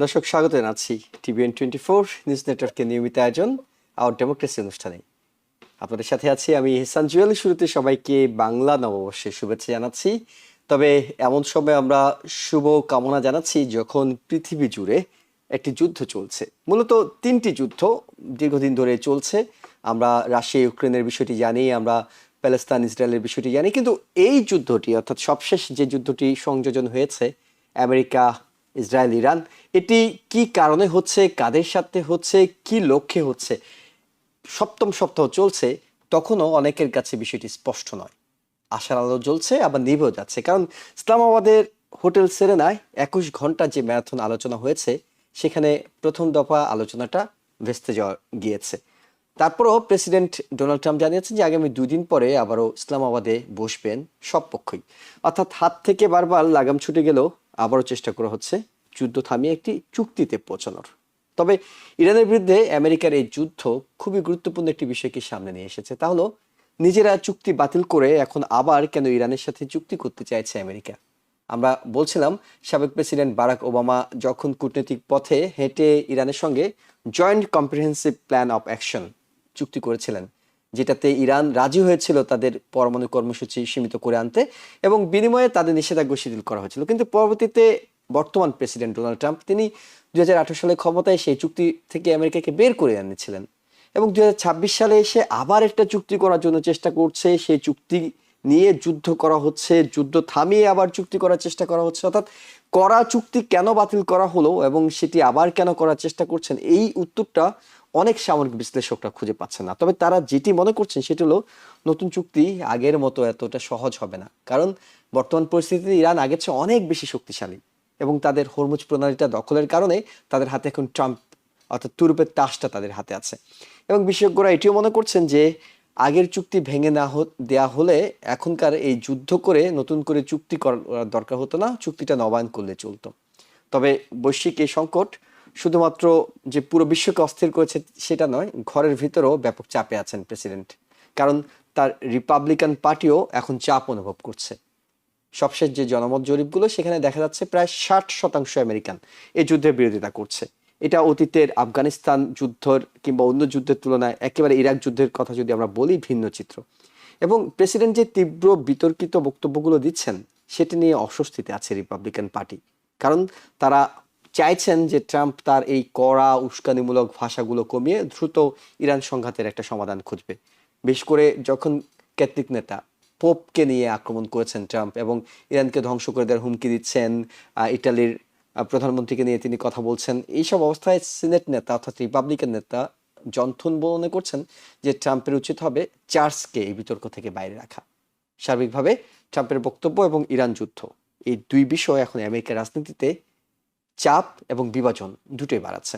দর্শক স্বাগত জানাচ্ছি TVN24 নিউজ নেটওয়ার্কের নিয়মিত আয়োজন আওয়ার ডেমোক্রেসি অনুষ্ঠানে। আপনাদের সাথে আছি আমি ইহসান জুয়েল। শুরুতে সবাইকে বাংলা নববর্ষের শুভেচ্ছা জানাচ্ছি। তবে এমন সময় আমরা শুভ কামনা জানাচ্ছি যখন পৃথিবী জুড়ে একটি যুদ্ধ চলছে, মূলত তিনটি যুদ্ধ দীর্ঘদিন ধরে চলছে। আমরা রাশিয়া ইউক্রেনের বিষয়টি জানি, আমরা প্যালেস্তাইন ইসরায়েলের বিষয়টি জানি, কিন্তু এই যুদ্ধটি অর্থাৎ সবশেষ যে যুদ্ধটি সংযোজন হয়েছে আমেরিকা ইসরায়েল ইরান, এটি কি কারণে হচ্ছে, কাদের সাথে হচ্ছে, কি লক্ষ্যে হচ্ছে, সপ্তম সপ্তাহ চলছে, তখনও অনেকের কাছে বিষয়টি স্পষ্ট নয়। আশার আলো জ্বলছে আবার নিভেও যাচ্ছে, কারণ ইসলামাবাদের হোটেল সেরেনায় 21 ঘন্টা যে ম্যারাথন আলোচনা হয়েছে সেখানে প্রথম দফা আলোচনাটা ভেস্তে যাওয়া গিয়েছে। তারপরও প্রেসিডেন্ট ডোনাল্ড ট্রাম্প জানিয়েছেন যে আগামী 2 দিন পরে আবারও ইসলামাবাদে বসবেন সব পক্ষই। অর্থাৎ হাত থেকে বারবার লাগাম ছুটে গেলেও আবারও চেষ্টা করা হচ্ছে যুদ্ধ থামিয়ে একটি চুক্তিতে পৌঁছানোর। তবে ইরানের বিরুদ্ধে আমেরিকার এই যুদ্ধ খুবই গুরুত্বপূর্ণ একটি বিষয়কে সামনে নিয়ে এসেছে, তা হলো নিজেরা চুক্তি বাতিল করে এখন আবার কেন ইরানের সাথে চুক্তি করতে চাইছে আমেরিকা। আমরা বলছিলাম সাবেক প্রেসিডেন্ট বারাক ওবামা যখন কূটনৈতিক পথে হেঁটে ইরানের সঙ্গে joint comprehensive plan of action চুক্তি করেছিলেন, যেটাতে ইরান রাজি হয়েছিল তাদের পরমাণু কর্মসূচি সীমিত করে আনতে এবং বিনিময়ে তাদের নিষেধাজ্ঞা শিথিল করা হয়েছিল। কিন্তু পরবর্তীতে বর্তমান প্রেসিডেন্ট ডোনাল্ড ট্রাম্প তিনি 2018 সালে ক্ষমতায় সেই চুক্তি থেকে আমেরিকাকে বের করে এনেছিলেন এবং 2026 সালে এসে আবার একটা চুক্তি করার জন্য চেষ্টা করছে। সেই চুক্তি নিয়ে যুদ্ধ করা হচ্ছে, যুদ্ধ থামিয়ে আবার চুক্তি করার চেষ্টা করা হচ্ছে। অর্থাৎ করা চুক্তি কেন বাতিল করা হলো এবং সেটি আবার কেন করার চেষ্টা করছেন, এই উত্তরটা অনেক সামরিক বিশ্লেষকরা খুঁজে পাচ্ছেন না। তবে তারা যেটি মনে করছেন সেটি হলো নতুন চুক্তি আগের মতো এতটা সহজ হবে না, কারণ বর্তমান পরিস্থিতিতে ইরান আগের চেয়ে অনেক বেশি শক্তিশালী এবং তাদের হরমুজ প্রণালীটা দখলের কারণে তাদের হাতে এখন ট্রাম্প অর্থাৎ তুরুপের তাসটা তাদের হাতে আছে। এবং বিশেষজ্ঞরা এটিও মনে করছেন যে আগের চুক্তি ভেঙে না দেয়া হলে এখনকার এই যুদ্ধ করে নতুন করে চুক্তি করার দরকার হতো না, চুক্তিটা নবায়ন করলে চলতো। তবে বৈশ্বিক এই সংকট শুধুমাত্র যে পুরো বিশ্বকে অস্থির করেছে সেটা নয়, ঘরের ভিতরেও ব্যাপক চাপে আছেন প্রেসিডেন্ট, কারণ তার রিপাবলিকান পার্টিও এখন চাপ অনুভব করছে। সবশেষ যে জনমত জরিপগুলো সেখানে দেখা যাচ্ছে প্রায় 60% আমেরিকান এই যুদ্ধের বিরোধিতা করছে। এটা অতীতের আফগানিস্তান যুদ্ধের কিংবা অন্য যুদ্ধের তুলনায় একেবারে ইরাক যুদ্ধের কথা যদি আমরা বলি ভিন্ন চিত্র। এবং প্রেসিডেন্ট যে তীব্র বিতর্কিত বক্তব্যগুলো দিচ্ছেন সেটি নিয়ে অস্বস্তিতে আছে রিপাবলিকান পার্টি, কারণ তারা চাইছেন যে ট্রাম্প তার এই কড়া উস্কানিমূলক ভাষাগুলো কমিয়ে দ্রুত ইরান সংঘাতের একটা সমাধান খুঁজবে। বিশেষ করে যখন ক্যাথলিক নেতা পোপকে নিয়ে আক্রমণ করেছেন ট্রাম্প এবং ইরানকে ধ্বংস করে দেওয়ার হুমকি দিচ্ছেন, ইটালির প্রধানমন্ত্রীকে নিয়ে তিনি কথা বলছেন, এইসব অবস্থায় সিনেট নেতা অর্থাৎ রিপাবলিকান নেতা জন থুন মনে করছেন যে ট্রাম্পের উচিত হবে চার্চকে এই বিতর্ক থেকে বাইরে রাখা। সার্বিকভাবে ট্রাম্পের বক্তব্য এবং ইরান যুদ্ধ এই দুই বিষয় এখন আমেরিকার রাজনীতিতে চাপ এবং বিভাজন দুটোই বাড়াচ্ছে।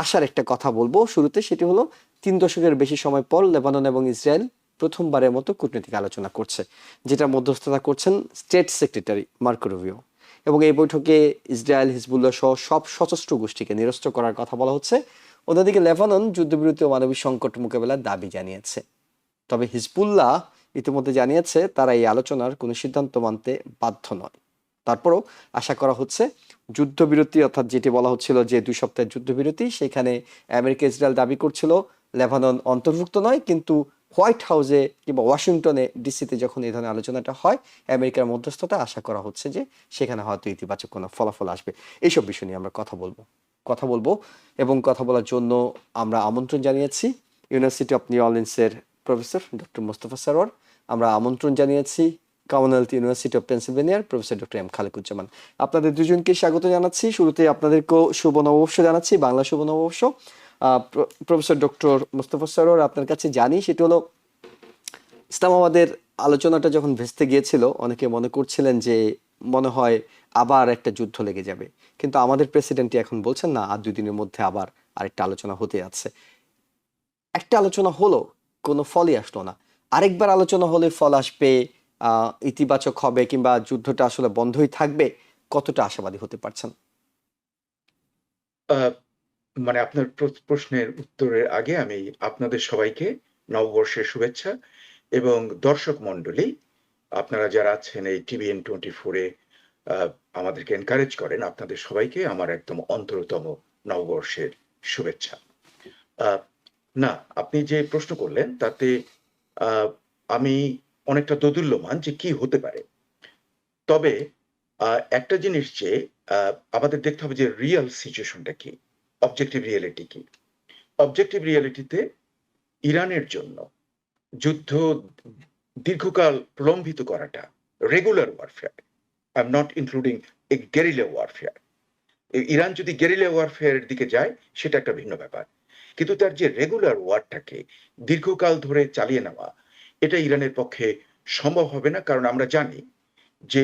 আশার একটা কথা বলবো শুরুতে, সেটি হলো 3 দশকের বেশি সময় পর লেবানন এবং ইসরায়েল প্রথমবারের মতো কূটনৈতিক আলোচনা করছে, যেটা মধ্যস্থতা করছেন স্টেট সেক্রেটারি মার্কো রুবিও। এবং এই বৈঠকে ইসরায়েল, হিজবুল্লাহ সহ সব সশস্ত্র গোষ্ঠীকে নিরস্ত্র করার কথা বলা হচ্ছে। অন্যদিকে লেবানন যুদ্ধবিরতি ও মানবিক সংকট মোকাবেলার দাবি জানিয়েছে। তবে হিজবুল্লাহ ইতিমধ্যে জানিয়েছে তারা এই আলোচনার কোনো সিদ্ধান্ত মানতে বাধ্য নয়। তারপরও আশা করা হচ্ছে যুদ্ধবিরতি অর্থাৎ যেটি বলা হচ্ছিল যে 2 সপ্তাহের যুদ্ধবিরতি, সেখানে আমেরিকা ইসরায়েল দাবি করছিল লেবানন অন্তর্ভুক্ত নয়, কিন্তু হোয়াইট হাউসে কিংবা ওয়াশিংটনে ডিসিতে যখন এই ধরনের আলোচনাটা হয় আমেরিকার মধ্যস্থতা, আশা করা হচ্ছে যে সেখানে হয়তো ইতিবাচক কোনো ফলাফল আসবে। এইসব বিষয় নিয়ে আমরা কথা বলবো এবং কথা বলার জন্য আমরা আমন্ত্রণ জানিয়েছি ইউনিভার্সিটি অফ নিউ অর্লিন্সের প্রফেসর ডক্টর মোস্তফা সরোয়ার। আমরা আমন্ত্রণ জানিয়েছি কমনওয়েলথ ইউনিভার্সিটি অফ পেনসিলভেনিয়ার প্রফেসর ডক্টর এম খালেকুজ্জামান। আপনাদের দুজনকে স্বাগত জানাচ্ছি। শুরুতে আপনাদেরকেও শুভ নববর্ষ জানাচ্ছি, বাংলা শুভ নববর্ষ। প্রফেসর ডক্টর মোস্তফা সরোয়ার, আপনার কাছে জানি সেটি হলো ইসলামাবাদের আলোচনাটা যখন ভেস্তে গিয়েছিল অনেকে মনে করছিলেন যে মনে হয় আবার একটা যুদ্ধ লেগে যাবে, কিন্তু আমাদের প্রেসিডেন্টই এখন বলছেন না, আর 2 দিনের মধ্যে আবার আরেকটা আলোচনা হতে যাচ্ছে। একটা আলোচনা হলো, কোনো ফলই আসলো না, আরেকবার আলোচনা হলে ফল আসবে, ইতিবাচক হবে কিংবা যুদ্ধটা আসলে বন্ধই থাকবে, কতটা আশাবাদী হতে পারছেন? আহ, মানে আপনার প্রশ্নের উত্তরের আগে আমি আপনাদের সবাইকে নববর্ষের শুভেচ্ছা এবং দর্শক মণ্ডলী, আপনারা যারা আছেন এই TVN24-এ আমাদেরকে এনকারেজ করেন, আপনাদের সবাইকে আমার একদম অন্তরতম নববর্ষের শুভেচ্ছা। আহ, না, আপনি যে প্রশ্ন করলেন তাতে আহ, আমি অনেকটা দোদুল্যমান যে কি হতে পারে। তবে একটা জিনিস যে আমাদের দেখতে হবে যে রিয়েল সিচুয়েশনটা কি, অবজেক্টিভ রিয়েলিটি কি। অবজেক্টিভ রিয়েলিটিতে ইরানের জন্য যুদ্ধ দীর্ঘকাল প্রলম্বিত করাটা, regular warfare, I am not including A guerrilla warfare, Iran যদি গেরিলা ওয়ারফেয়ারের দিকে যায় সেটা একটা ভিন্ন ব্যাপার, কিন্তু তার যে রেগুলার ওয়ারটাকে দীর্ঘকাল ধরে চালিয়ে নেওয়া, এটা ইরানের পক্ষে সম্ভব হবে না। কারণ আমরা জানি যে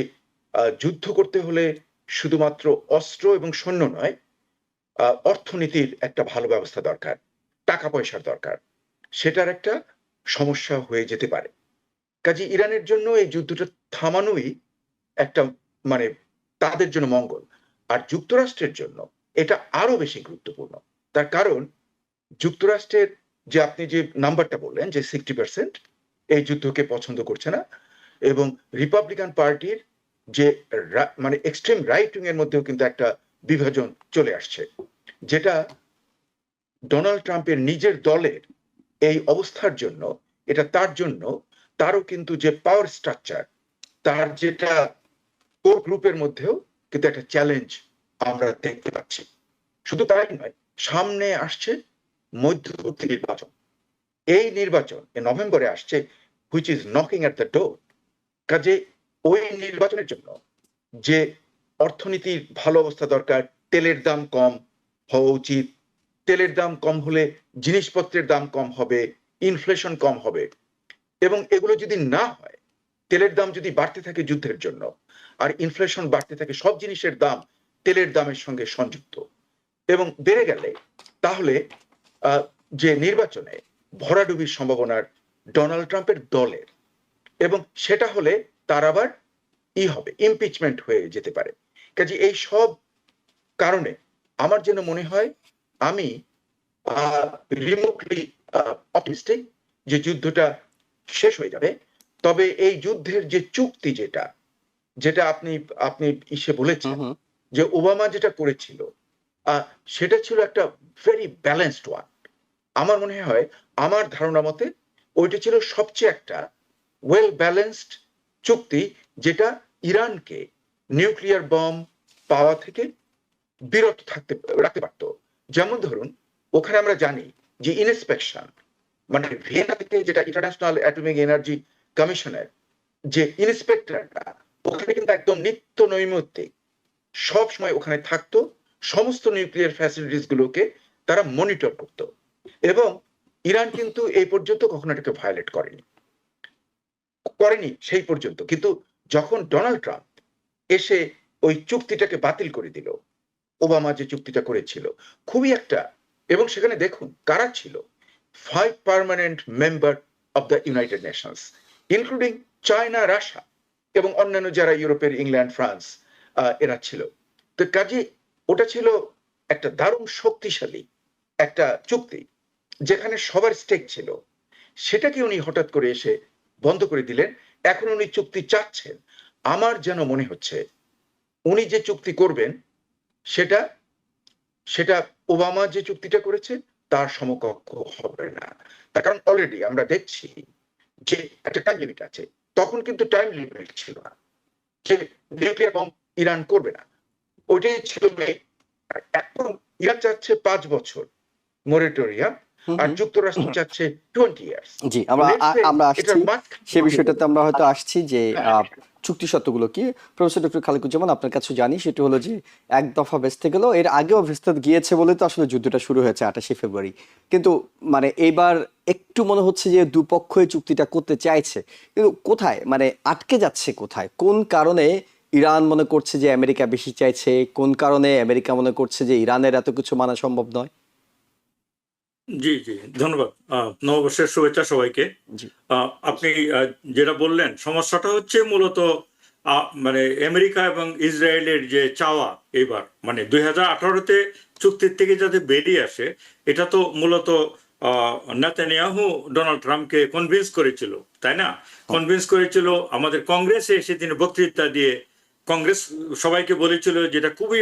যুদ্ধ করতে হলে শুধুমাত্র অস্ত্র এবং সৈন্য নয়, অর্থনীতির একটা ভালো ব্যবস্থা দরকার, টাকা পয়সার দরকার। সেটার একটা সমস্যা হয়ে যেতে পারে। কাজে ইরানের জন্য এই যুদ্ধটা থামানোই একটা মানে তাদের জন্য মঙ্গল। আর যুক্তরাষ্ট্রের জন্য এটা আরো বেশি গুরুত্বপূর্ণ। তার কারণ যুক্তরাষ্ট্রের যে আপনি যে নাম্বারটা বললেন যে 60% এই যুদ্ধকে পছন্দ করছে না, এবং রিপাবলিকান পার্টির যে মানে এক্সট্রিম রাইট উইং এর মধ্যেও কিন্তু একটা বিভাজন চলে আসছে, যেটা ডোনাল্ড ট্রাম্পের নিজের দলের এই অবস্থার জন্য, এটা তার জন্য, তারও কিন্তু যে পাওয়ার স্ট্রাকচার, তার যেটা কোর গ্রুপের মধ্যেও কিন্তু একটা চ্যালেঞ্জ আমরা দেখতে পাচ্ছি। শুধু তাই নয়, সামনে আসছে মধ্যবর্তী নির্বাচন। এই নির্বাচন নভেম্বরে আসছে, which is knocking at the door. কাজে ওই নির্বাচনের জন্য যে অর্থনীতির ভালো অবস্থা দরকার, তেলের দাম কম হওয়া উচিত, তেলের দাম কম হলে জিনিসপত্রের দাম কম হবে, ইনফ্লেশন কম হবে। এবং এগুলো যদি না হয়, তেলের দাম যদি বাড়তে থাকে যুদ্ধের জন্য, আর ইনফ্লেশন বাড়তে থাকে, সব জিনিসের দাম তেলের দামের সঙ্গে সংযুক্ত এবং বেড়ে গেলে, তাহলে যে নির্বাচনে ভরাডুবির সম্ভাবনার ডোনাল্ড ট্রাম্পের দলের, এবং সেটা হলে তার আবার হবে, ইমপিচমেন্ট হয়ে যেতে পারে। কাজে এই সব কারণে আমার যেন মনে হয়, আমি রিমোটলি অপটিমিস্টিক যে যুদ্ধটা শেষ হয়ে যাবে। তবে এই যুদ্ধের যে চুক্তি, যেটা যেটা আপনি আপনি ইসে বলেছেন, হুম। যে ওবামা যেটা করেছিল, সেটা ছিল একটা ভেরি ব্যালেন্সড ওয়ান। আমার মনে হয়, আমার ধারণা মতে ওইটা ছিল সবচেয়ে একটা ওয়েল ব্যালেন্সড চুক্তি, যেটা ইরানকে নিউক্লিয়ার বম পাওয়া থেকে বিরত রাখতে পারত। যেমন ধরুন, ওখানে আমরা জানি যে ইনস্পেকশন, মানে ভিয়েনা থেকে যেটা ইন্টারন্যাশনাল অ্যাটমিক এনার্জি কমিশনের যে ইন্সপেক্টরটা, ওখানে কিন্তু একদম নিত্য নৈমিত্তিক সব সময় ওখানে থাকতো, সমস্ত নিউক্লিয়ার ফ্যাসিলিটিস গুলোকে তারা মনিটর করত। এবং ইরান কিন্তু এই পর্যন্ত কখনো এটাকে ভায়োলেট করেনি সেই পর্যন্ত। কিন্তু যখন ডোনাল্ড ট্রাম্প এসে ওই চুক্তিটাকে বাতিল করে দিল, ওবামা যে চুক্তিটা করেছিল, খুবই একটা, এবং সেখানে দেখুন কারা ছিল, 5 permanent member of the United Nations, including China, Russia এবং অন্যান্য যারা ইউরোপের, ইংল্যান্ড, ফ্রান্স, এরা ছিল। তো কাজে ওটা ছিল একটা দারুণ শক্তিশালী একটা চুক্তি, যেখানে সবার স্টেক ছিল। সেটাকে উনি হঠাৎ করে এসে বন্ধ করে দিলেন। এখন উনি চুক্তি চাচ্ছেন। আমার যেন মনে হচ্ছে উনি যে চুক্তি করবেন, সেটা সেটা ওবামা যে চুক্তিটা করেছে তার সমকক্ষ হবে না। তার কারণ অলরেডি আমরা দেখছি যে একটা টাইম লিমিট আছে। তখন কিন্তু টাইম লিমিট ছিল না, যে নিউক্লিয়ার বম ইরান করবে না, ওইটাই ছিল। এখন ইরান চাচ্ছে 5 বছর মোরেটোরিয়াম, আর যুক্তরাষ্ট্র চাচ্ছে 20 ইয়ার্স। জি, আমরা আসছি সে বিষয়টাতে, আমরা হয়তো আসছি যে চুক্তি শর্তগুলো কি। প্রফেসর ডক্টর খালিকুজ্জামান, আপনার কাছে জানি সেটা হলো যে এক দফা ভেস্তে গেল, এর আগেও ভেস্তে গিয়েছে বলে তো আসলে যুদ্ধটা শুরু হয়েছে 28 ফেব্রুয়ারি। কিন্তু মানে এইবার একটু মনে হচ্ছে যে দুপক্ষই চুক্তিটা করতে চাইছে, কিন্তু কোথায় মানে আটকে যাচ্ছে, কোথায়, কোন কারণে ইরান মনে করছে যে আমেরিকা বেশি চাইছে, কোন কারণে আমেরিকা মনে করছে যে ইরানের এত কিছু মানা সম্ভব নয়? জি জি, ধন্যবাদ। নববর্ষের শুভেচ্ছা সবাইকে। জি। আপনি যেটা বললেন, সমস্যাটা হচ্ছে মূলত মানে আমেরিকা এবং ইসরায়েলের যে চাওয়া, এবার মানে 2018-তে চুক্তির থেকে যাতে বেরিয়ে আসে, এটা তো মূলত নেতানিয়াহু ডোনাল্ড ট্রাম্পকে কনভিন্স করেছিল, তাই না? কনভিন্স করেছিল, আমাদের কংগ্রেসে এসে তিনি বক্তৃতা দিয়ে কংগ্রেস সবাইকে বলেছিল যেটা খুবই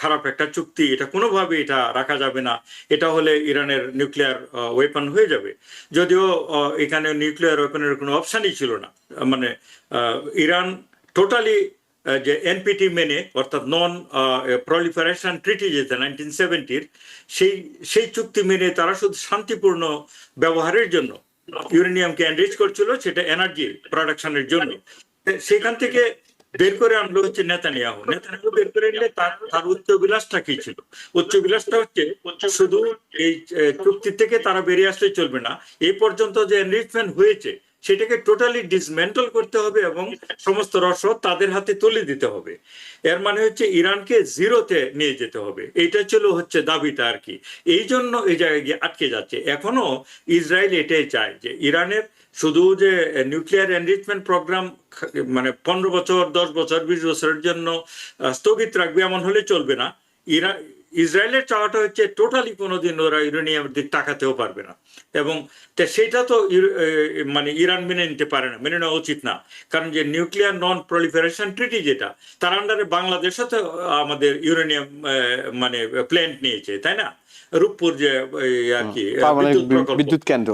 খারাপ একটা চুক্তি, এটা কোনোভাবে এটা রাখা যাবে না, এটা হলে ইরানের নিউক্লিয়ার ওয়েপন হয়ে যাবে। যদিও এখানে নিউক্লিয়ার ওয়েপনের কোনো অপশনই ছিল না, মানে ইরান টোটালি যে এনপিটি মেনে, অর্থাৎ নন প্রলিফারেশন ট্রিটি যেটা 1970-র, সেই চুক্তি মেনে তারা শুধু শান্তিপূর্ণ ব্যবহারের জন্য ইউরেনিয়ামকে এনরিচ করছিল, সেটা এনার্জি প্রোডাকশনের জন্য। সেখান থেকে বের করে আনলো হচ্ছে নেতানিয়াহু। বের করে নিলে তার উচ্চবিলাসটা কি ছিল? উচ্চবিলাসটা হচ্ছে শুধু এই চুক্তি থেকে তারা বেরিয়ে আসলে চলবে না, এই পর্যন্ত যে এনরিচমেন্ট হয়েছে সেটাকে টোটালি ডিসমেন্টল করতে হবে এবং সমস্ত রসদ তাদের হাতে তুলে দিতে হবে। এর মানে হচ্ছে ইরানকে জিরোতে নিয়ে যেতে হবে, এইটা ছিল হচ্ছে দাবিটা আর কি। এই জন্য এই জায়গায় গিয়ে আটকে যাচ্ছে। এখনো ইসরায়েল এটাই চায় যে ইরানের শুধু যে নিউক্লিয়ার এনরিচমেন্ট প্রোগ্রাম মানে 15 বছর, 10 বছর, 20 বছরের জন্য স্থগিত রাখবে, এমন হলে চলবে না। ইসরায়েলের চাওয়াটা হচ্ছে টোটালি কোনোদিন ওরা ইউরেনিয়ামের দিক তাকাতেও পারবে না, এবং সেটা তো মানে ইরান মেনে নিতে পারে না, মেনে নেওয়া উচিত না। কারণ যে নিউক্লিয়ার নন প্রলিফারেশন ট্রিটি যেটা, তার আন্ডারে বাংলাদেশও তো আমাদের ইউরেনিয়াম মানে প্ল্যান্ট নিয়েছে, তাই না? রূপপুর যে আর কি বিদ্যুৎ কেন্দ্র,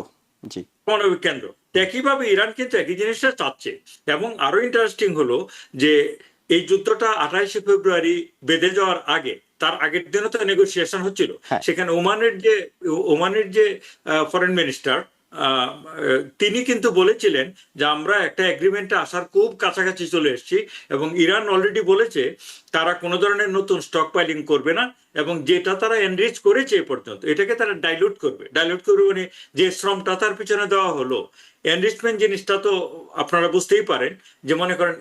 জি, পারমাণবিক কেন্দ্র। একইভাবে ইরান কিন্তু একই জিনিসটা চাচ্ছে। এবং আরো ইন্টারেস্টিং হলো যে এই যুদ্ধটা 28শে ফেব্রুয়ারি বেঁধে যাওয়ার আগে, তার আগের দিনও তো নেগোসিয়েশন হচ্ছিল। সেখানে ওমানের যে ফরেন মিনিস্টার, তিনি কিন্তু বলেছিলেন যে আমরা একটা এগ্রিমেন্টে আসার খুব কাছাকাছি চলে এসেছি, এবং ইরান অলরেডি বলেছে তারা কোনো ধরনের নতুন স্টক পাইলিং করবে না, এবং যেটা তারা এনরিচ করেছে এ পর্যন্ত এটাকে তারা ডাইলুট করবে মানে যে শ্রমটা তার পিছনে দেওয়া হলো। এনরিচমেন্ট জিনিসটা তো আপনারা বুঝতেই পারেন যে মনে করেন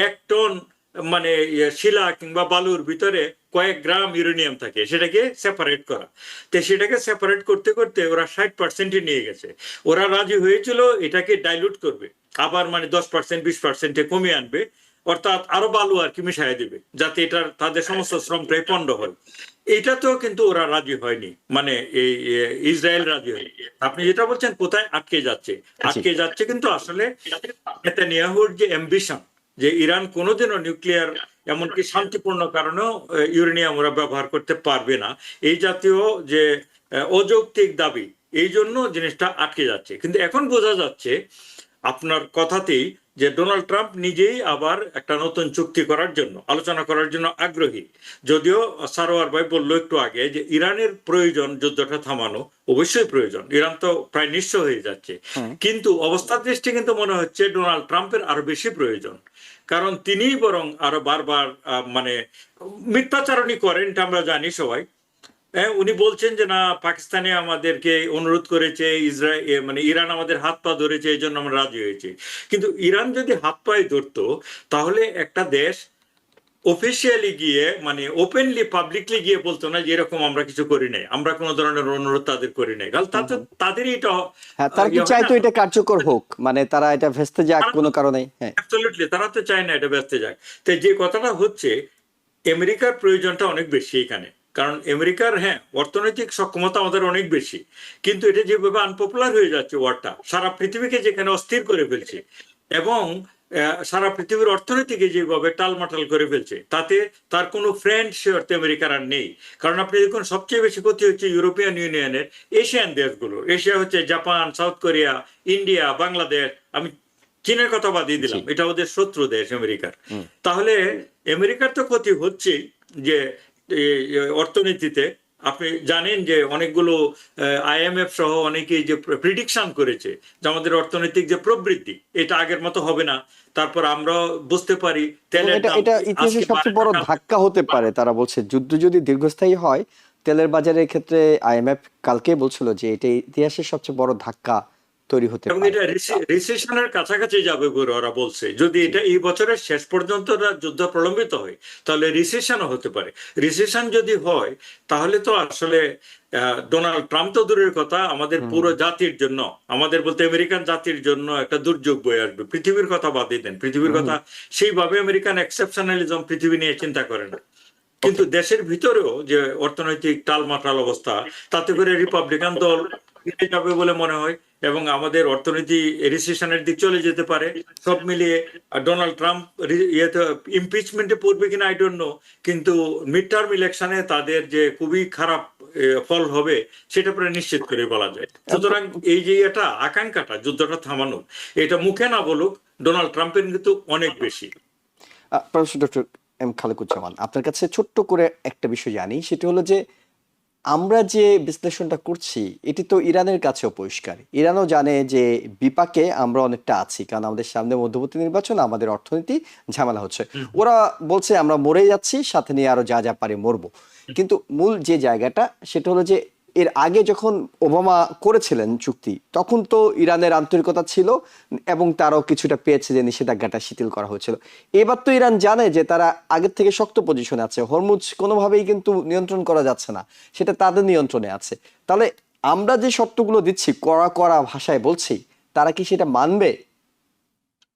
এক টন মানে শিলা কিংবা বালুর ভিতরে কয়েক গ্রাম ইউরেনিয়াম থাকে, সেটাকে সেপারেট করা। তো সেটাকে সেপারেট করতে করতে ওরা 60% নিয়ে গেছে। ওরা রাজি হয়েছিল এটাকে ডাইলুট করবে, আবার মানে 10%, 20% কমিয়ে আনবে, অর্থাৎ আরো বালু আর কি মিশাই দিবে, যাতে এটা তাদের সমস্ত শ্রমটাই পণ্ড হয়। এটাতেও কিন্তু ওরা রাজি হয়নি, মানে এই ইসরায়েল রাজি হয়নি। আপনি যেটা বলছেন কোথায় আটকে যাচ্ছে কিন্তু আসলে নেতানিয়াহুর যে অ্যাম্বিশন যে ইরান কোনোদিনও নিউক্লিয়ার, এমনকি শান্তিপূর্ণ কারণেও ইউরেনিয়াম ওরা ব্যবহার করতে পারবে না, এই জাতীয় যে অযৌক্তিক দাবি, এই জন্য জিনিসটা আটকে যাচ্ছে। কিন্তু এখন বোঝা যাচ্ছে আপনার কথাতেই যে ডোনাল্ড ট্রাম্প নিজেই আবার একটা নতুন চুক্তি করার জন্য, আলোচনা করার জন্য আগ্রহী। যদিও সারোয়ার ভাই বললো একটু আগে যে ইরানের প্রয়োজন যুদ্ধটা থামানো, অবশ্যই প্রয়োজন, ইরান তো প্রায় নিঃস্ব হয়ে যাচ্ছে, কিন্তু অবস্থার দৃষ্টি কিন্তু মনে হচ্ছে ডোনাল্ড ট্রাম্পের আরো বেশি প্রয়োজন। কারণ তিনিই বরং আরো বারবার মানে মিথ্যাচারণী করেন, এটা আমরা জানি সবাই। উনি বলছেন যে না, পাকিস্তানে আমাদেরকে অনুরোধ করেছে, মানে ইরান আমাদের হাত পা ধরেছে, এই জন্য আমরা রাজি হয়েছি। কিন্তু ইরান যদি হাত পায়ে ধরতো, তাহলে একটা দেশ অফিসিয়ালি গিয়ে মানে ওপেনলি পাবলিকলি গিয়ে বলতো না যে এরকম আমরা কিছু করি নাই, আমরা কোনো ধরনের অনুরোধ তাদের করি নাই। তাদেরই এটা, তারা কি চাইতো এটা কার্যকর হোক, মানে তারা এটা ভেস্তে যাক কোনো কারণে? অ্যাবসলিউটলি, তারা তো চায় না এটা ভেস্তে যাক। তাই যে কথাটা হচ্ছে, আমেরিকার প্রয়োজনটা অনেক বেশি এখানে, কারণ আমেরিকার অর্থনৈতিক সক্ষমতা আমাদের অনেক বেশি, কিন্তু এটা যেভাবে আনপপুলার হয়ে যাচ্ছে ওয়ারটা, সারা পৃথিবীকে যেখানে অস্থির করে ফেলছে, এবং সারা পৃথিবীর অর্থনীতিকে যেভাবে টালমাটাল করে ফেলছে, তাতে তার কোনো ফ্রেন্ড সে অর্থে আমেরিকার আর নেই। কারণ আপনি দেখুন সবচেয়ে বেশি ক্ষতি হচ্ছে ইউরোপিয়ান ইউনিয়নের এশিয়ান দেশগুলো। এশিয়া হচ্ছে Japan, south Korea, India, Bangladesh, আমি চীনের কথা বাদিয়ে দিলাম, এটা ওদের শত্রু দেশ আমেরিকার। তাহলে আমেরিকার তো ক্ষতি হচ্ছে যে অর্থনীতিতে। আপনি জানেন যে অনেকগুলো IMF সহ অনেকেই যে প্রিডিকশন করেছে যে আমাদের অর্থনৈতিক যে প্রবৃদ্ধি, এটা আগের মতো হবে না। তারপর আমরা বুঝতে পারি এটা ইতিহাসের সবচেয়ে বড় ধাক্কা হতে পারে। তারা বলছে যুদ্ধ যদি দীর্ঘস্থায়ী হয়, তেলের বাজারের ক্ষেত্রে IMF কালকে বলছিল যে এটা ইতিহাসের সবচেয়ে বড় ধাক্কা তৈরি হতে পারে, এবং এটা রিসেশনের কাছাকাছি যাবে বলে ওরা বলছে। যদি এটা এই বছরের শেষ পর্যন্ত যুদ্ধ প্রলম্বিত হয়, তাহলে রিসেশনও হতে পারে। রিসেশন যদি হয়, তাহলে তো আসলে ডোনাল্ড ট্রাম্প তো দূরের কথা, আমাদের পুরো জাতির জন্য, আমাদের বলতে আমেরিকান জাতির জন্য একটা দুর্যোগ বয়ে আসবে। পৃথিবীর কথা বাদই দেন, পৃথিবীর কথা সেইভাবে আমেরিকান এক্সেপশনালিজম পৃথিবী নিয়ে চিন্তা করে না। কিন্তু দেশের ভিতরেও যে অর্থনৈতিক টালমাটাল অবস্থা, তাতে করে রিপাবলিকান দল ফিরে যাবে বলে মনে হয় এবং আমাদের অর্থনীতি রিসেশনের দিক চলে যেতে পারে। সব মিলিয়ে ডোনাল্ড ট্রাম্প ইয়েতে ইমপিচমেন্টে পড়বে কিনা আই ডোন্ট নো, কিন্তু মিড টার্ম ইলেকশনে তাদের যে খুবই খারাপ ফল হবে সেটা প্রায় নিশ্চিত করে বলা যায়। সুতরাং এই যে এটা আকাঙ্ক্ষাটা যুদ্ধটা থামানোর, এটা মুখে না বলুক, ডোনাল্ড ট্রাম্পের কিন্তু অনেক বেশি। প্রফেসর ডক্টর এম খালেকুজ্জামান, আপনার কাছে ছোট্ট করে একটা বিষয় জানি, সেটা হলো যে আমরা যে বিশ্লেষণটা করছি এটি তো ইরানের কাছেও পরিষ্কার। ইরানও জানে যে বিপাকে আমরা অনেকটা আছি, কারণ আমাদের সামনে মধ্যবর্তী নির্বাচন, আমাদের অর্থনীতি ঝামেলা হচ্ছে। ওরা বলছে আমরা মরে যাচ্ছি, সাথে নিয়ে আরো যা যা পারি মরবো। কিন্তু মূল যে জায়গাটা সেটা হলো যে এর আগে যখন ওবামা করেছিলেন চুক্তি, তখন তো ইরানের আন্তরিকতা ছিল এবং তারাও কিছুটা পেয়েছে যে নিষেধাজ্ঞাটা শিথিল করা হয়েছিল। এবার তো ইরান জানে যে তারা আগের থেকে শক্ত পজিশনে আছে, হরমুজ কোনোভাবেই কিন্তু নিয়ন্ত্রণ করা যাচ্ছে না, সেটা তাদের নিয়ন্ত্রণে আছে। তাহলে আমরা যে শর্তগুলো দিচ্ছি, কড়া কড়া ভাষায় বলছি, তারা কি সেটা মানবে?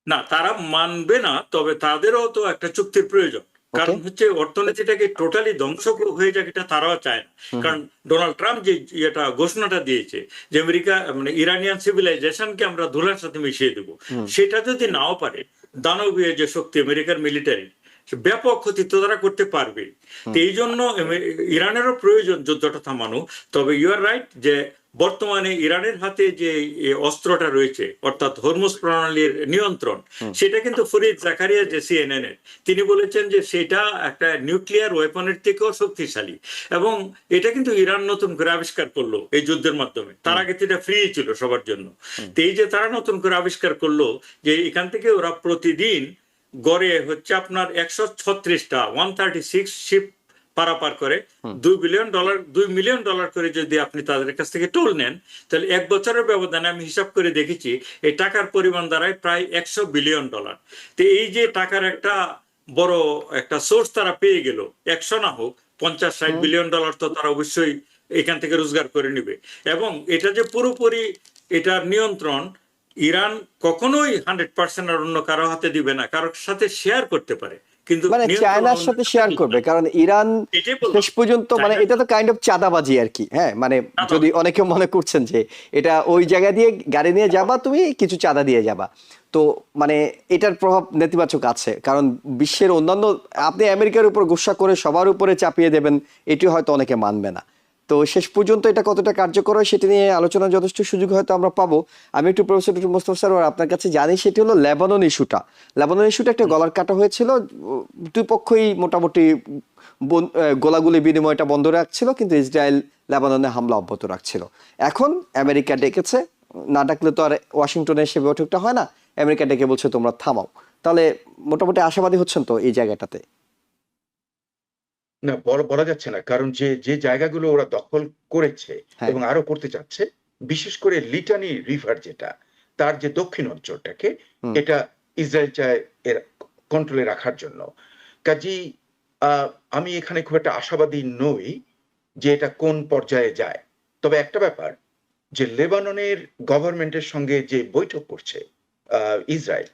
না, তারা মানবে না, তবে তাদেরও তো একটা চুক্তির প্রয়োজন। কারণ হচ্ছে অর্থনীতিটাকে টোটালি ধ্বংস হয়ে যাক এটা তারাও চায় না। কারণ ডোনাল্ড ট্রাম্প যে এটা ঘোষণাটা দিয়েছে যে আমেরিকা মানে ইরানিয়ান সিভিলাইজেশনকে আমরা ধুলার সাথে মিশিয়ে দেবো, সেটা যদি নাও পারে, দানবীয় যে শক্তি আমেরিকার মিলিটারি, ব্যাপক ক্ষতি তো তারা করতে পারবে। তো এই জন্য ইরানেরও প্রয়োজন যুদ্ধটা থামানো। তবে ইউ আর রাইট যে বর্তমানে ইরানের হাতে যে অস্ত্রটা রয়েছে, অর্থাৎ হরমুজ প্রণালীর নিয়ন্ত্রণ, সেটা কিন্তু ফরিদ জাকারিয়া যে সিএনএন এর, তিনি বলেছেন যে সেটা একটা নিউক্লিয়ার ওয়েপনের থেকেও শক্তিশালী। এবং এটা কিন্তু ইরান নতুন করে আবিষ্কার করলো এই যুদ্ধের মাধ্যমে। তার আগে তো এটা ফ্রি ছিল সবার জন্য। তো এই যে তারা নতুন করে আবিষ্কার করলো যে এখান থেকে ওরা প্রতিদিন গড়ে হচ্ছে আপনার 136টা 136 শিপ পারাপার করে $2 মিলিয়ন করে যদি আপনি তাদের কাছ থেকে টোল নেন, তাহলে 1 বছরের ব্যবধানে আমি হিসাব করে দেখেছি এই টাকার পরিমাণ দাঁড়ায় প্রায় $100 বিলিয়ন। তো এই যে টাকার একটা বড় একটা সোর্স তারা পেয়ে গেল, 100 না হোক 50-60 বিলিয়ন ডলার তো তারা অবশ্যই এখান থেকে রোজগার করে নিবে। এবং এটা যে পুরোপুরি এটার নিয়ন্ত্রণ ইরান কখনোই 100% আর অন্য কারো হাতে দিবে না, কারোর সাথে শেয়ার করতে পারে, কিন্তু মানে চায়নার সাথে শেয়ার করবে, কারণ ইরান শেষ পর্যন্ত মানে এটা তো কাইন্ড অফ চাঁদাবাজি আর কি। হ্যাঁ, মানে যদি অনেকে মনে করছেন যে এটা ওই জায়গা দিয়ে গাড়ি নিয়ে যাবা, তুমি কিছু চাঁদা দিয়ে যাবা, তো মানে এটার প্রভাব নেতিবাচক আছে। কারণ বিশ্বের অন্যান্য, আপনি আমেরিকার উপর গুসা করে সবার উপরে চাপিয়ে দেবেন, এটি হয়তো অনেকে মানবে না। তো শেষ পর্যন্ত এটা কতটা কার্যকর হয় সেটা নিয়ে আলোচনার যথেষ্ট সুযোগ হয়তো আমরা পাবো। আমি একটু প্রফেসর ডক্টর মোস্তফা স্যার আপনার কাছে জানি, সেটি হলো লেবানন ইস্যুটা। লেবানন ইস্যুটা একটা গলার কাটা হয়েছিল, দুই পক্ষই মোটামুটি গোলাগুলি বিনিময়টা বন্ধ রাখছিল, কিন্তু ইসরায়েল লেবাননে হামলা অব্যাহত রাখছিল। এখন আমেরিকা ডেকেছে, না ডাকলে তো আর ওয়াশিংটনে সে বৈঠকটা হয় না, আমেরিকা ডেকে বলছে তোমরা থামাও। তাহলে মোটামুটি আশাবাদী হচ্ছেন তো এই জায়গাটাতে? না, বলা যাচ্ছে না, কারণ যে যে জায়গাগুলো ওরা দখল করেছে এবং আরো করতে চাচ্ছে, বিশেষ করে লিটানি রিভার যেটা, তার যে দক্ষিণ অঞ্চলটাকে, এটা ইসরায়েল চায় এর কন্ট্রোলে রাখার জন্য। কাজেই আমি এখানে খুব একটা আশাবাদী নই যে এটা কোন পর্যায়ে যায়। তবে একটা ব্যাপার, যে লেবাননের গভর্নমেন্টের সঙ্গে যে বৈঠক করছে ইসরায়েল,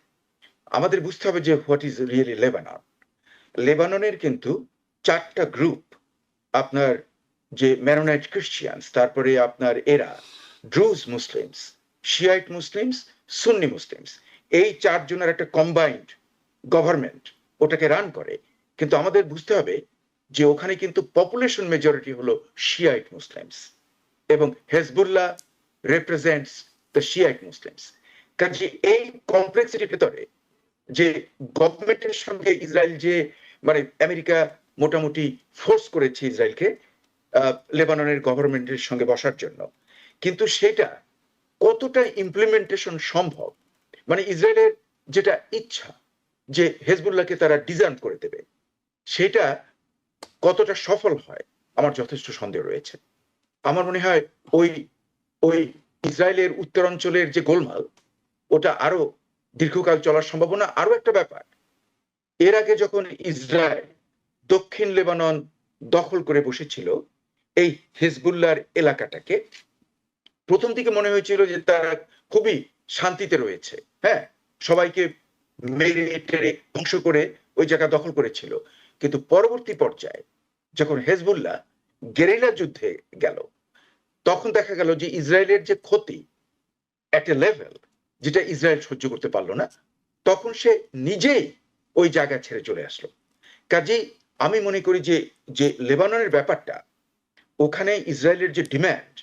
আমাদের বুঝতে হবে যে হোয়াট ইজ রিয়েলি লেবানন। লেবাননের কিন্তু 4টা গ্রুপ, আপনার যে ম্যারোনাইট ক্রিশ্চিয়ানস, তারপরে আপনার এরা ড্রুজ মুসলিমস, শিয়াইট মুসলিমস, সুন্নি মুসলিমস, এই 4 জনের একটা কম্বাইন্ড গভর্নমেন্ট ওটাকে রান করে। কিন্তু আমাদের বুঝতে হবে যে ওখানে কিন্তু পপুলেশন মেজরিটি হলো শিয়াইট মুসলিমস, এবং হেজবুল্লাহ রিপ্রেজেন্টস দ্য শিয়াইট মুসলিমস। কাজে এই কমপ্লেক্সিটির ভেতরে যে গভর্নমেন্টের সঙ্গে ইসরায়েল যে মানে আমেরিকা মোটামুটি ফোর্স করেছে ইসরায়েলকে লেবাননের গভর্নমেন্টের সঙ্গে বসার জন্য, কিন্তু সেটা কতটা ইমপ্লিমেন্টেশন সম্ভব, মানে ইসরায়েলের যেটা ইচ্ছা যে হেজবুল্লাহকে তারা ডিজার্ভ করে দেবে, সেটা কতটা সফল হয় আমার যথেষ্ট সন্দেহ রয়েছে। আমার মনে হয় ওই ওই ইসরায়েলের উত্তরাঞ্চলের যে গোলমাল, ওটা আরো দীর্ঘকাল চলার সম্ভাবনা। আরো একটা ব্যাপার, এর আগে যখন ইসরায়েল দক্ষিণ লেবানন দখল করে বসেছিল এই হিজবুল্লাহর এলাকাটাকে, প্রথম দিকে মনে হয়েছিল যে তারা খুবই শান্তিতে রয়েছে, হ্যাঁ, সবাইকে মেরে টেরে ধ্বংস করে ওই জায়গা দখল করেছিল। কিন্তু পরবর্তী পর্যায়ে যখন হেজবুল্লাহ গেরিলা যুদ্ধে গেল, তখন দেখা গেল যে ইসরায়েলের যে ক্ষতি একটা লেভেল যেটা ইসরায়েল সহ্য করতে পারলো না, তখন সে নিজেই ওই জায়গা ছেড়ে চলে আসলো। কাজেই আমি মনে করি যে যে লেবাননের ব্যাপারটা, ওখানে ইসরায়েলের যে ডিম্যান্ড,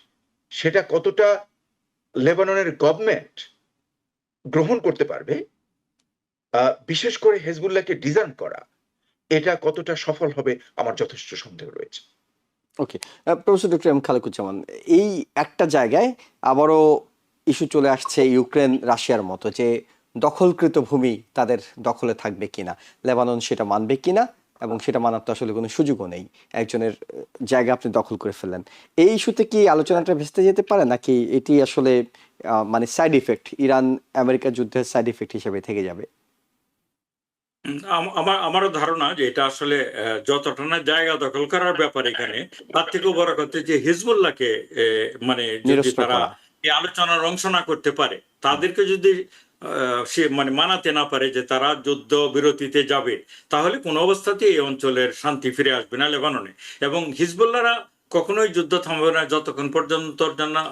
সেটা কতটা লেবাননের গভর্নমেন্ট গ্রহণ করতে পারবে, বিশেষ করে হেজবুল্লাহকে ডিজাইন করা, এটা কতটা সফল হবে আমার যথেষ্ট সন্দেহ রয়েছে। ওকে, প্রফেসর ডক্টর এম খালেকুজ্জামান, এই একটা জায়গায় আবারও ইস্যু চলে আসছে ইউক্রেন রাশিয়ার মতো, যে দখলকৃত ভূমি তাদের দখলে থাকবে কিনা, লেবানন সেটা মানবে কিনা, এবং সেটা মানার তো আসলে কোনো সুযোগও নেই। একজনের জায়গা আপনি দখল করে ফেললেন, এই ইস্যুতে কি আলোচনাটা ভেস্তে যেতে পারে, নাকি এটি আসলে মানে সাইড ইফেক্ট, ইরান আমেরিকা যুদ্ধের সাইড ইফেক্ট হিসেবে থেকে যাবে? আমারও ধারণা যে এটা আসলে যতটা না জায়গা দখল করার ব্যাপার এখানে, তার থেকেও বড় কথা যে হিজবুল্লাহকে মানে যদি নিরস্ত্র তারা করা। এই আলোচনার অংশ না করতে পারে, তাদেরকে যদি সে মানে মানাতে না পারে যে তারা যুদ্ধ বিরতিতে যাবে, তাহলে কোনো অবস্থাতেই এই অঞ্চলের শান্তি ফিরে আসবে না লেবাননে। এবং হিজবুল্লাহরা কখনোই যুদ্ধ থামবে না যতক্ষণ পর্যন্ত না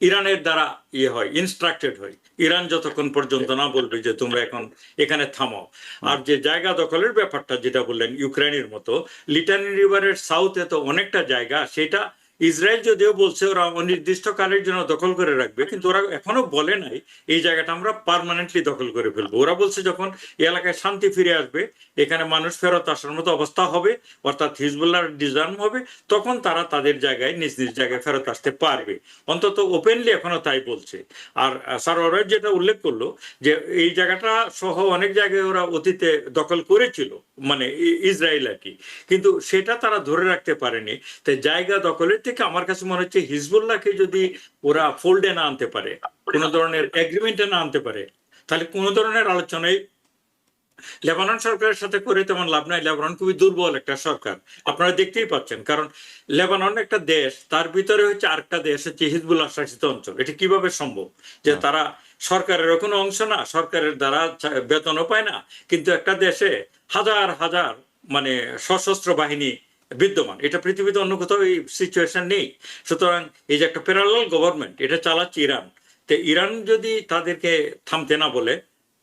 ইরানের দ্বারা হয়, ইনস্ট্রাক্টেড হয়। ইরান যতক্ষণ পর্যন্ত না বলবে যে তোমরা এখন এখানে থামাও। আর যে জায়গা দখলের ব্যাপারটা যেটা বললেন ইউক্রেনের মতো, লিটানি রিভারের সাউথে তো অনেকটা জায়গা, সেটা ইসরায়েল যদিও বলছে ওরা অনির্দিষ্টকালের জন্য দখল করে রাখবে, কিন্তু ওরা এখনো বলে নাই এই জায়গাটা আমরা পার্মানেন্টলি দখল করে ফেলবো। ওরা বলছে যখন এই এলাকায় শান্তি ফিরে আসবে, এখানে মানুষ ফেরত আসার মতো অবস্থা হবে, অর্থাৎ হিজবুল্লাহর ডিজার্ম হবে, তখন তারা তাদের জায়গায় নিজ নিজ জায়গায় ফেরত আসতে পারবে। অন্তত ওপেনলি এখনো তাই বলছে। আর স্যার ওরা যেটা উল্লেখ করলো যে এই জায়গাটা সহ অনেক জায়গায় ওরা অতীতে দখল করেছিল, মানে ইসরায়েল আর কি, কিন্তু সেটা তারা ধরে রাখতে পারেনি। তাই জায়গা দখলের থেকে আমার কাছে মনে হচ্ছে হিজবুল্লাহকে যদি ওরা ফোল্ডে না আনতে পারে, কোনো ধরনের এগ্রিমেন্টে না আনতে পারে, তাহলে কোনো ধরনের আলোচনায় লেবানন সরকারের সাথে করে তেমন লাভ নাই। লেবানন খুবই দুর্বল একটা সরকার, আপনারা দেখতেই পাচ্ছেন। কারণ লেবানন একটা দেশ, তার ভিতরে হচ্ছে আরেকটা দেশ হচ্ছে হিজবুল্লাহ শাসিত অঞ্চল। এটা কিভাবে সম্ভব যে তারা সরকারের কোনো অংশ না, সরকারের দ্বারা বেতনও পায় না, কিন্তু একটা দেশে হাজার হাজার মানে সশস্ত্র বাহিনী বিদ্যমান। এটা পৃথিবীতে অন্য কোথাও এই সিচুয়েশন নেই। সুতরাং এই যে একটা প্যারালাল গভর্নমেন্ট, এটা চালাচ্ছে ইরান। তো ইরান যদি তাদেরকে থামতে না বলে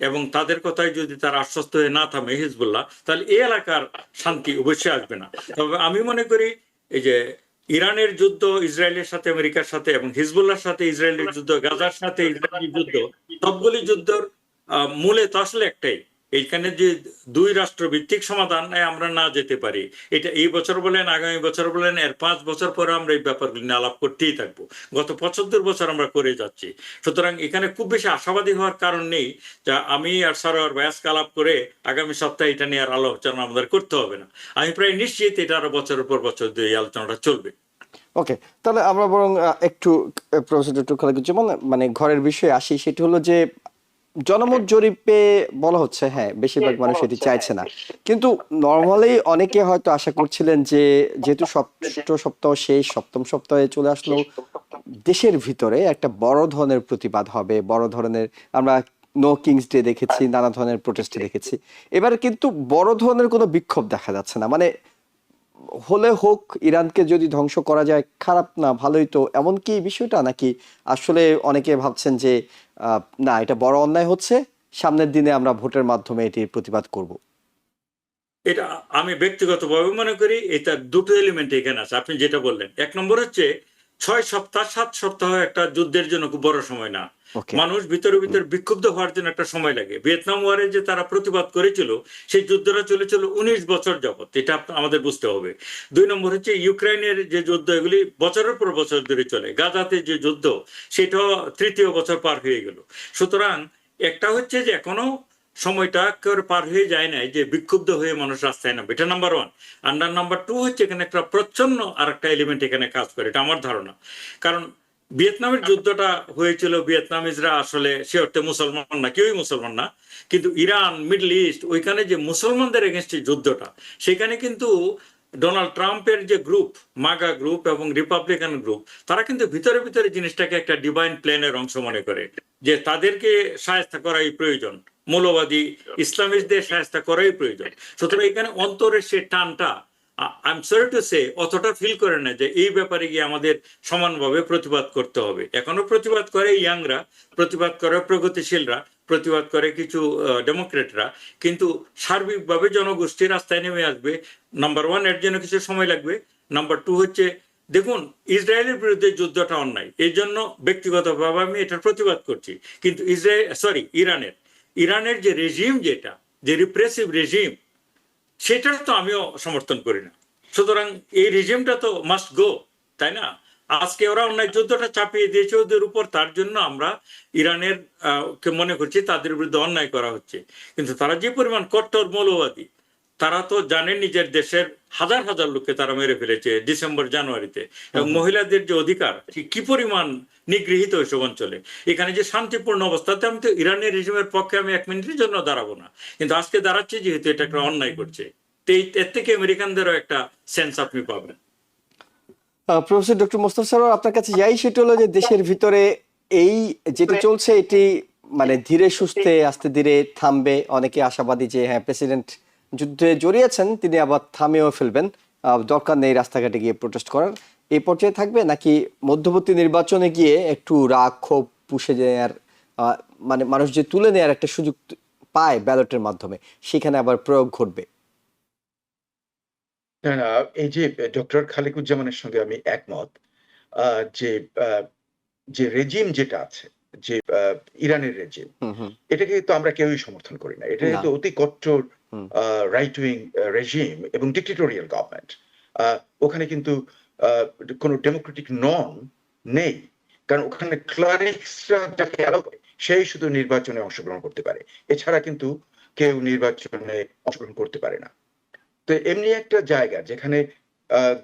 এবং তাদের কথায় যদি তারা আশ্বস্ত হয়ে না থামে হিজবুল্লাহ, তাহলে এই এলাকার শান্তি অবশ্যই আসবে না। তবে আমি মনে করি এই যে ইরানের যুদ্ধ ইসরায়েলের সাথে, আমেরিকার সাথে, এবং হিজবুল্লাহর সাথে ইসরায়েলের যুদ্ধ, গাজার সাথে ইসরায়েলের যুদ্ধ, সবগুলি যুদ্ধর মূলে তো আসলে একটাই, এইখানে যে দুই রাষ্ট্র ভিত্তিক সমাধান আমরা না যেতে পারি, এটা এই বছর বলেন, আগামী বছর বলেন, এর 5 বছর পরে আমরা এই ব্যাপারগুলি নিয়ে আলাপ করতেই থাকবো। গত 75 বছর আমরা করে যাচ্ছি। সুতরাং এখানে খুব বেশি আশাবাদী হওয়ার কারণ নেই। যা আমি আর সারোয়ার ভায়াসকে আলাপ করে আগামী সপ্তাহে এটা নিয়ে আর আলোচনা আমাদের করতে হবে না। আমি প্রায় নিশ্চিত এটা আরো বছরের পর বছর এই আলোচনাটা চলবে। ওকে, তাহলে আমরা বরং একটু প্রফেসর ডক্টর খালেকুজ্জামান মানে ঘরের বিষয়ে আসি। সেটি হলো যে জনমত জরিপে বলা হচ্ছে হ্যাঁ বেশিরভাগ মানুষ এটি চাইছে না, কিন্তু নর্মালি অনেকে হয়তো আশা করছিলেন যে যেহেতু ষষ্ঠ সপ্তাহ শেষ, সপ্তম সপ্তাহে চলে আসলো, দেশের ভিতরে একটা বড় ধরনের প্রতিবাদ হবে, বড় ধরনের, আমরা নো কিংস ডে দেখেছি, নানা ধরনের প্রোটেস্ট দেখেছি। এবার কিন্তু বড় ধরনের কোনো বিক্ষোভ দেখা যাচ্ছে না। মানে হলে হোক, ইরানকে যদি ধ্বংস করা যায় খারাপ না, ভালোই তো, এমন কি বিষয়টা, নাকি আসলে অনেকে ভাবছেন যে না এটা বড় অন্যায় হচ্ছে, সামনের দিনে আমরা ভোটের মাধ্যমে এটির প্রতিবাদ করব? এটা আমি ব্যক্তিগতভাবে মনে করি এটা দুটো এলিমেন্ট এখানে আছে। আপনি যেটা বললেন, এক নম্বর হচ্ছে 6 সপ্তাহ 7 সপ্তাহ একটা যুদ্ধের জন্য খুব বড় সময় না। ওকে, মানুষ ভিতরে ভিতরে বিক্ষুব্ধ হওয়ার জন্য একটা সময় লাগে। ভিয়েতনাম ওয়ারে যে তারা প্রতিবাদ করেছিল, সেই যুদ্ধটা চলেছিল 19 বছর যাবত, এটা আমাদের বুঝতে হবে। 2 নম্বর হচ্ছে ইউক্রেনের যে যুদ্ধ, এগুলি বছরের পর বছর ধরে চলে। গাজাতে যে যুদ্ধ, সেটাও 3য় বছর পার হয়ে গেল। সুতরাং একটা হচ্ছে যে এখনো সময়টা কেউ পার হয়ে যায় নাই যে বিক্ষুব্ধ হয়ে মানুষ রাস্তায় নামবে, এটা নাম্বার 1। আর নাম্বার 2 হচ্ছে এখানে একটা প্রচ্ছন্ন আর একটা এলিমেন্ট এখানে কাজ করে, এটা আমার ধারণা। কারণ ভিয়েতনামের যুদ্ধটা হয়েছিল, ভিয়েতনামিজরা আসলে সে অর্থে মুসলমান না, কেউই মুসলমান না, কিন্তু ইরান, মিডল ইস্ট, ওইখানে যে মুসলমানদের এগেনস্টে যুদ্ধটা, সেখানে কিন্তু ডোনাল্ড ট্রাম্পের যে গ্রুপ, মাগা গ্রুপ এবং রিপাবলিকান গ্রুপ, তারা কিন্তু ভিতরে ভিতরে জিনিসটাকে একটা ডিভাইন প্ল্যানের অংশ মনে করে, যে তাদেরকে শায়েস্তা করাই প্রয়োজন, মৌলবাদী ইসলামিস্টদের শায়েস্তা করাই প্রয়োজন। সুতরাং এখানে অন্তরের সে টানটা I am sorry to say অতটা ফিল করে না যে এই ব্যাপারে গিয়ে আমাদের সমানভাবে প্রতিবাদ করতে হবে। এখনো প্রতিবাদ করে ইয়াংরা, প্রতিবাদ করে প্রগতিশীলরা, প্রতিবাদ করে কিছু ডেমোক্রেটরা, কিন্তু সার্বিকভাবে জনগোষ্ঠী রাস্তায় নেমে আসবে। নাম্বার ওয়ান, এর জন্য কিছু সময় লাগবে। নাম্বার টু হচ্ছে, দেখুন, ইসরায়েলের বিরুদ্ধে যুদ্ধটা অন্যায়, এই জন্য ব্যক্তিগতভাবে আমি এটার প্রতিবাদ করছি। কিন্তু ইরানের যে রেজিম, যেটা যে রিপ্রেসিভ রেজিম, সেটার তো আমিও সমর্থন করি না। সুতরাং এই রেজিমটা তো মাস্ট গো, তাই না? আজকে ওরা অন্যায় যুদ্ধটা চাপিয়ে দিয়েছে ওদের উপর, তার জন্য আমরা ইরানের কে মনে করছি তাদের বিরুদ্ধে অন্যায় করা হচ্ছে। কিন্তু তারা যে পরিমাণ কট্টর মৌলবাদী, তারা তো জানে নিজের দেশের হাজার হাজার লোককে তারা মেরে ফেলেছে ডিসেম্বর জানুয়ারিতে, এবং মহিলাদের যে অধিকার কি পরিমাণ নিগৃহীত ওইসব অঞ্চলে। এখানে যে শান্তিপূর্ণ অবস্থাতে, আমি তো ইরানের রেজিমের পক্ষে আমি এক মিনিটের জন্য দাঁড়াবো না, কিন্তু আজকে দাঁড়াচ্ছি যেহেতু এটা একটা অন্যায় করছে। তো এর থেকে আমেরিকানদেরও একটা সেন্স আপনি পাবেন। প্রফেসর ডক্টর মোস্তফা সরোয়ার, আপনার কাছে যাই, সেটা হলো যে দেশের ভিতরে এই যেটা চলছে এটি মানে ধীরে সুস্থে আস্তে ধীরে থামবে। অনেকে আশাবাদী যে হ্যাঁ, প্রেসিডেন্ট যুদ্ধে জড়িয়েছেন, তিনি আবার থামিয়েও ফেলবেন, দরকার নেই রাস্তাঘাটে গিয়ে প্রোটেস্ট করার, এই পর্যায়ে থাকবে, নাকি মধ্যবর্তী নির্বাচনে গিয়ে একটু রাগ ক্ষোভ পুষে নেওয়ার, মানে মানুষ যে তুলে নেওয়ার একটা সুযোগ পায় ব্যালটের মাধ্যমে, সেখানে আবার প্রয়োগ ঘটবে? না, না, এই যে ডক্টর খালিকুজ্জামানের সঙ্গে আমি একমত। যে যে রেজিম যেটা আছে, যে ইরানের রেজিম, হুম হুম। এটাকে তো আমরা কেউই সমর্থন করি না। এটা না। কিন্তু অতি কট্টর হুম। রাইট উইং রেজিম এবং ডিক্টেটোরিয়াল গভর্নমেন্ট। ওখানে কিন্তু কোনো ডেমোক্রেটিক নর্ম নেই। কারণ ওখানে ক্লারিক্সরা যাকে অ্যালাউ করে, সেই শুধু নির্বাচনে অংশগ্রহণ করতে পারে। এছাড়া কিন্তু কেউ নির্বাচনে অংশগ্রহণ করতে পারে না। তো এমনি একটা জায়গা যেখানে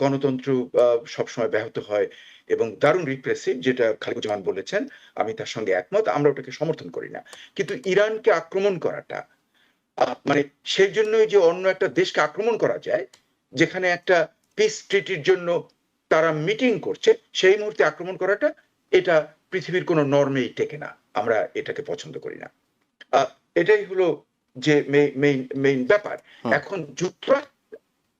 গণতন্ত্র সবসময় ব্যাহত হয় এবং দারুণ রিপ্রেসিভ, যেটা খালিকুজ্জামান বলেছেন, আমি তার সঙ্গে একমত। আমরা ওটাকে সমর্থন করি না। কিন্তু ইরানকে আক্রমণ করাটা, মানে সেই জন্যই যে অন্য একটা দেশকে আক্রমণ করা যায়, যেখানে একটা পিস ট্রিটির জন্য তারা মিটিং করছে, সেই মুহূর্তে আক্রমণ করাটা, এটা পৃথিবীর কোনো নর্মেই টেকে না। আমরা এটাকে পছন্দ করি না। এটাই হলো যে মেইন ব্যাপার। এখন যুক্তরাষ্ট্র,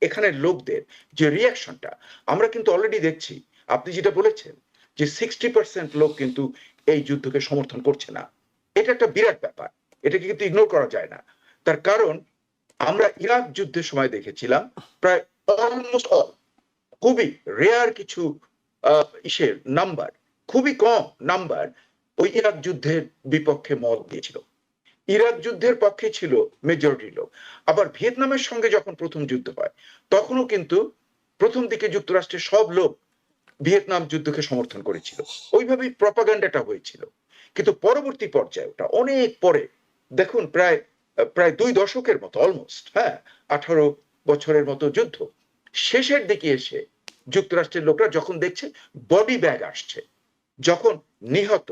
এখানে লোকদের যে রিয়াকশনটা আমরা কিন্তু অলরেডি দেখছি। আপনি যেটা বলেছেন যে 60% লোক কিন্তু এই যুদ্ধকে সমর্থন করছে না, এটা একটা বিরাট ব্যাপার। এটাকে কিন্তু ইগনোর করা যায় না। তার কারণ আমরা ইরাক যুদ্ধের সময় দেখেছিলাম প্রায় অলমোস্ট অল, খুবই রেয়ার কিছু ইসের নাম্বার, খুবই কম নাম্বার ওই ইরাক যুদ্ধের বিপক্ষে মত দিয়েছিল। ইরাক যুদ্ধের পক্ষে ছিল মেজরিটি লোক। আবার ভিয়েতনামের সঙ্গে যখন প্রথম যুদ্ধ হয়, তখনও কিন্তু প্রথম দিকে যুক্তরাষ্ট্রের সব লোক ভিয়েতনাম যুদ্ধকে সমর্থন করেছিল। ওইভাবেই প্রপাগান্ডাটা হয়েছিল। কিন্তু পরবর্তী পর্যায়ে, ওটা অনেক পরে, দেখুন প্রায় প্রায় 2 দশকের মতো, অলমোস্ট, হ্যাঁ, 18 বছরের মতো যুদ্ধ শেষের দিকে এসে যুক্তরাষ্ট্রের লোকরা যখন দেখছে বডি ব্যাগ আসছে, যখন নিহত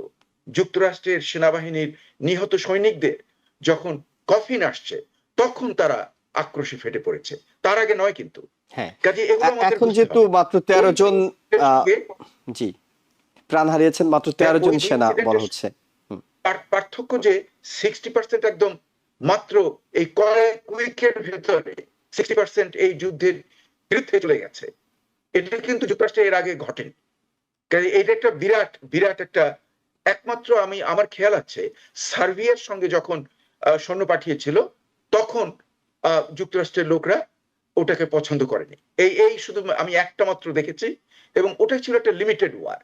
যুক্তরাষ্ট্রের সেনাবাহিনীর নিহত সৈনিকদের যখন কফিন আসছে, তখন তারা আক্রোশে ফেটে পড়েছে। তার আগে নয় কিন্তু। হ্যাঁ, কাজে এগুলো আমাদের এখন বুঝতে যেহেতু হবে। মাত্র 13 জন সঙ্গে জি প্রাণ হারিয়েছেন, মাত্র 13 জন ওই সেনা বলা ইনসিডেন্টের হচ্ছে। পার্থক্য যে 60% একদম মাত্র এই কয়েক উইকের ভেতরে 60% এই যুদ্ধের বিরুদ্ধে চলে গেছে। এটা কিন্তু যুক্তরাষ্ট্রে এর আগে ঘটেনি। কাজে এটা একটা বিরাট বিরাট একটা, একমাত্র আমার খেয়াল আছে সার্বিয়ার সঙ্গে যখন সৈন্য পাঠিয়েছিল, তখন যুক্তরাষ্ট্রের লোকরা ওটাকে পছন্দ করেনি। এই শুধু আমি একটা মাত্র দেখেছি, এবং ওটাই ছিল একটা লিমিটেড ওয়ার।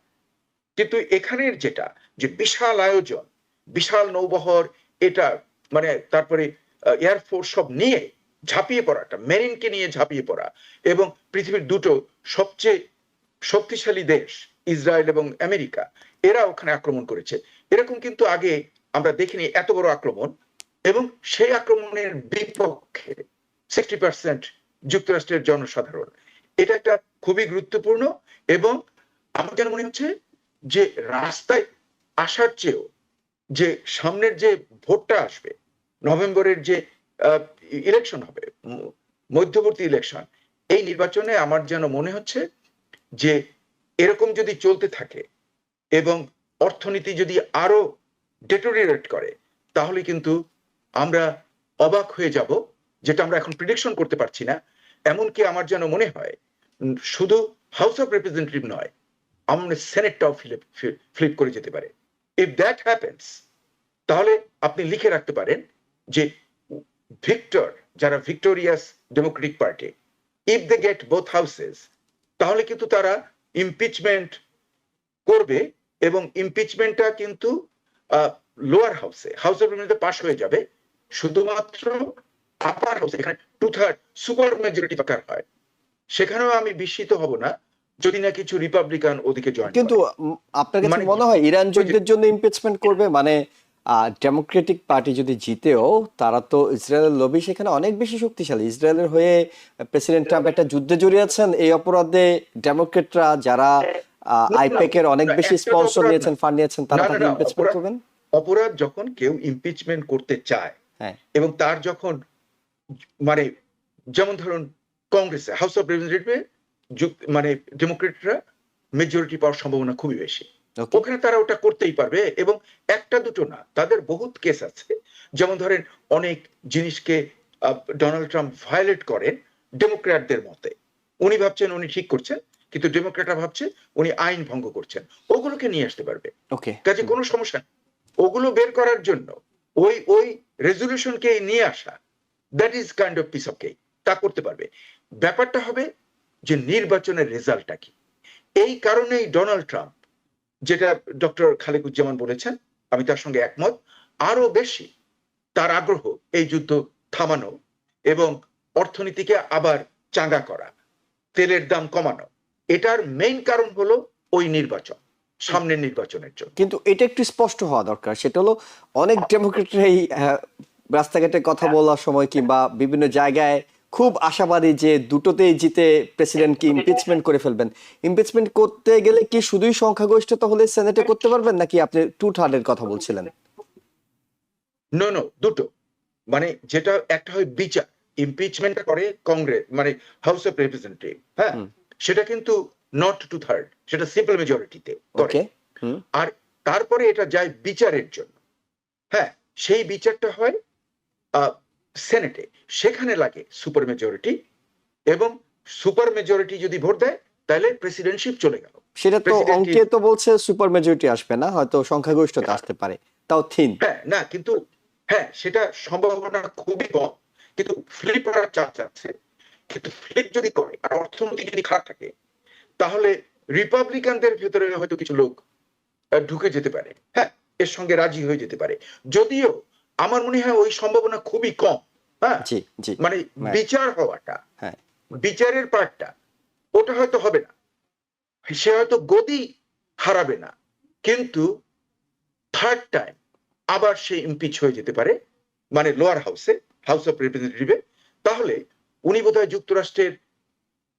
কিন্তু এখানের যেটা, যে বিশাল আয়োজন, বিশাল নৌবহর, এটা মানে তারপরে এয়ারফোর্স সব নিয়ে ঝাঁপিয়ে পড়াটা, মেরিনকে নিয়ে ঝাঁপিয়ে পড়া, এবং পৃথিবীর দুটো সবচেয়ে শক্তিশালী দেশ ইসরায়েল এবং আমেরিকা, এরা ওখানে আক্রমণ করেছে। এরকম কিন্তু আগে আমরা দেখিনি এত বড় আক্রমণ। এবং সেই আক্রমণের বিপক্ষে 60% যুক্তরাষ্ট্রের জনসাধারণ। এটা একটা খুবই গুরুত্বপূর্ণ। এবং আমার যেন মনে হচ্ছে যে রাস্তায় আসার চেয়েও, যে সামনের যে ভোটটা আসবে, নভেম্বরের যে ইলেকশন হবে, মধ্যবর্তী ইলেকশন, এই নির্বাচনে আমার যেন মনে হচ্ছে যে এরকম যদি চলতে থাকে এবং অর্থনীতি যদি আরো ডেটোরিয়েট করে, তাহলে কিন্তু আমরা অবাক হয়ে যাব, যেটা আমরা এখন প্রেডিকশন করতে পারছি না। এমনকি আমার যেন মনে হয় শুধু হাউস অফ রিপ্রেজেন্টেটিভ নয়, আমার সেনেটটাও ফ্লিপ করে যেতে পারে। ইফ দ্যাট হ্যাপেন্স, তাহলে আপনি লিখে রাখতে পারেন যে ভিক্টর, যারা victorious democratic party, if they get both houses, তাহলে কিন্তু তারা ইমপিচমেন্ট করবে এবং ইমপিচমেন্টটা কিন্তু লোয়ার হাউসে, হাউস অফ রিপ্রেজেন্টেটিভ পাস হয়ে যাবে, শুধুমাত্র আপার হাউসে এখানে 2/3 সুপার মেজরিটি দরকার হয়। সেখানেও আমি বিস্মিত হব না যদি না কিছু রিপাবলিকান ওদিকে জয়েন কিন্তু করে। আপনার কাছে মানে মনে হয় ইরান যুদ্ধের জন্য ইমপিচমেন্ট করবে? মানে ডেমোক্রেটিক পার্টি যদি জিতেও তারা তো ইসরায়েলের লবি সেখানে অনেক বেশি শক্তিশালী। ইসরায়েলের হয়ে প্রেসিডেন্ট ট্রাম্প একটা যুদ্ধে জড়িয়েছেন, এই অপরাধে ডেমোক্রেটরা যারা আইপেক এর অনেক বেশি একটা তো স্পন্সর অপরাধ নিয়েছেন, না। ফান্ড নিয়েছেন, তারা না, না, তাকে না, ইমপিচমেন্ট করবেন? অপরাধ যখন কেউ ইমপিচমেন্ট করতে চায় হ্যাঁ, এবং তার যখন মানে যেমন ধরুন কংগ্রেসে, হাউস অফ রিপ্রেজেন্টেটিভে মানে ডেমোক্রেটরা মেজরিটি পাওয়ার সম্ভাবনা খুবই বেশি, ওকে, ওখানে তারা ওটা করতেই পারবে। এবং একটা দুটো না, তাদের বহুত কেস আছে। যেমন ধরেন অনেক জিনিসকে ডোনাল্ড ট্রাম্প ভায়োলেট করেন ডেমোক্র্যাটদের মতে, উনি ভাবছেন উনি ঠিক করছেন, কিন্তু ডেমোক্র্যাটরা ভাবছে উনি আইন ভঙ্গ করছেন, ওগুলোকে নিয়ে আসতে পারবে। ওকে, কাজে কোনো সমস্যা নেই, ওগুলো বের করার জন্য ওই রেজলিউশনকে নিয়ে আসা, that is kind of piece of cake, তা করতে পারবে। ব্যাপারটা হবে যে নির্বাচনের রেজাল্টটা কি। এই কারণেই ডোনাল্ড ট্রাম্প, যেটা ডক্টর খালেকুজ্জামান বলেছেন, আমি তার সঙ্গে একমত, আরো বেশি তার আগ্রহ এই যুদ্ধ থামানো এবং অর্থনীতিকে আবার চাঙ্গা করা, তেলের দাম কমানো। এটার মেইন কারণ হলো ওই নির্বাচন, সামনের নির্বাচনের জন্য। কিন্তু এটা একটু স্পষ্ট হওয়া দরকার। সেটা হলো অনেক ডেমোক্রেটরাই রাস্তাঘাটে কথা বলার সময় কিংবা বিভিন্ন জায়গায় খুব আশাবাদী যে দুটোতেই জিতে প্রেসিডেন্টকে ইমপিচমেন্ট করে ফেলবেন। ইমপিচমেন্ট করতে গেলে কি শুধুই সংখ্যাগরিষ্ঠতা হলে সেনেটে করতে পারবেন, নাকি আপনি 2/3 এর কথা বলছিলেন? নো নো, দুটো। মানে যেটা একটা হয় বিচার, ইমপিচমেন্টটা করে কংগ্রেস মানে হাউস অফ রিপ্রেজেন্টেটিভ, হ্যাঁ, সেটা কিন্তু নট 2/3, সেটা সিম্পল মেজরিটিতে করে। ওকে, হুম, আর তারপরে এটা যায় বিচারের জন্য, হ্যাঁ, সেই বিচারটা হয় সেনেটে, সেখানে লাগে সুপার মেজরিটি, এবং সুপার মেজরিটি যদি ভোট দেয় তাহলে প্রেসিডেন্টশিপ চলে গেল। সেটা তো প্রেসিডেন্ট, অঙ্কে তো বলছে সুপার মেজরিটি আসবে না, হয়তো সংখ্যাগরিষ্ঠতা আসতে পারে, তাও থিন। হ্যাঁ, না কিন্তু, হ্যাঁ সেটা সম্ভাবনা খুবই কম, কিন্তু ফ্লিপ করার চান্স আছে। কিন্তু ফ্লিপ যদি করে আর অর্থনীতি যদি খারাপ থাকে, তাহলে রিপাবলিকানদের ভেতরে হয়তো কিছু লোক ঢুকে যেতে পারে, হ্যাঁ, এর সঙ্গে রাজি হয়ে যেতে পারে। যদিও আমার মনে হয় ওই সম্ভাবনা খুবই কম, হ্যাঁ, জি, জি, মানে হ্যাঁ, বিচার হওয়াটা, হ্যাঁ, বিচারের পার্টটা, ওটা হয়তো হবে না, সে হয়তো গদি হারাবে না, কিন্তু থার্ড টাইম আবার সে ইমপিচ হয়ে যেতে পারে, মানে লোয়ার হাউসে, হাউস অফ রিপ্রেজেন্টেটিভে। তাহলে উনি বোধহয় যুক্তরাষ্ট্রের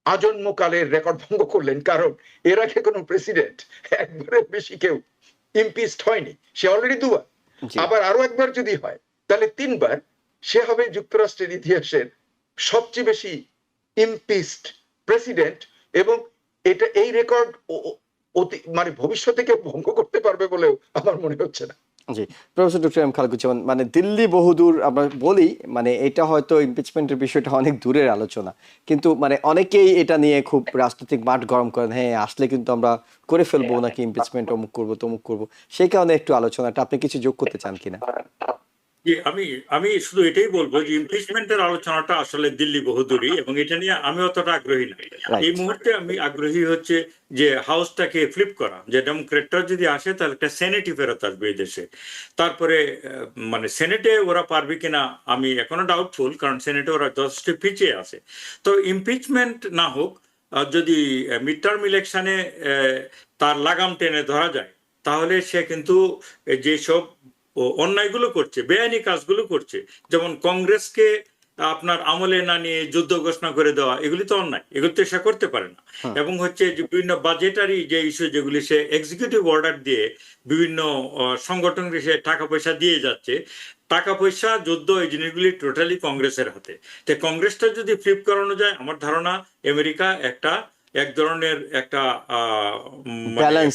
আজন্মকালের রেকর্ড ভঙ্গ করলেন, কারণ এর আগে কোনো প্রেসিডেন্ট একবারের বেশি কেউ ইমপিচড হয়নি। সে অলরেডি দুবার, জি। আবার আরো একবার যদি হয় তাহলে 3বার, সে হবে যুক্তরাষ্ট্রের ইতিহাসের সবচেয়ে বেশি ইমপিচড প্রেসিডেন্ট। এবং এটা, এই রেকর্ড মানে ভবিষ্যতে কেউ ভঙ্গ করতে পারবে বলেও আমার মনে হচ্ছে না। জি, প্রফেসর ডক্টর এম খালেকুজ্জামান, মানে দিল্লি বহুদূর আমরা বলি, মানে এটা হয়তো ইমপিচমেন্টের বিষয়টা অনেক দূরের আলোচনা, কিন্তু মানে অনেকেই এটা নিয়ে খুব রাজনৈতিক মাঠ গরম করেন, হ্যাঁ আসলে কিন্তু আমরা করে ফেলবো নাকি ইমপিচমেন্ট, অমুক করবো তমুক করবো, সেই কারণে একটু আলোচনাটা আপনি কিছু যোগ করতে চান কিনা? যে আমি আমি শুধু এটাই বলবো যে ইমপিচমেন্টের আলোচনাটা আসলে দিল্লি বহুদূরী, এবং এটা নিয়ে আমি অতটা আগ্রহী না। এই মুহূর্তে আমি আগ্রহী হচ্ছে যে হাউসটাকে ফ্লিপ করা, যে ডেমোক্রেটরা যদি আসে তাহলে একটা সেনেটই ফেরত আসবে এই দেশে। তারপরে মানে সেনেটে ওরা পারবে কিনা আমি এখনো ডাউটফুল, কারণ সেনেটে ওরা যথেষ্ট পিছিয়ে আছে। তো ইমপিচমেন্ট না হোক, যদি মিড টার্ম ইলেকশনে তার লাগাম টেনে ধরা যায়, তাহলে সে কিন্তু যেসব অন্যায়গুলো করছে, বেআইনি কাজগুলো করছে, যেমন কংগ্রেসকে আপনার আমলে না নিয়ে যুদ্ধ ঘোষণা করে দেওয়া, এগুলি তো অন্যায়, এগুলি তো সে করতে পারে না। এবং হচ্ছে যে বিভিন্ন বাজেটারি যে ইস্যু, যেগুলি সে এক্সিকিউটিভ অর্ডার দিয়ে বিভিন্ন সংগঠনকে সে টাকা পয়সা দিয়ে যাচ্ছে, টাকা পয়সা, যুদ্ধ, এই জিনিসগুলি টোটালি কংগ্রেসের হাতে। তো কংগ্রেসটা যদি ফ্লিপ করানো যায়, আমার ধারণা আমেরিকা এক ধরনের একটা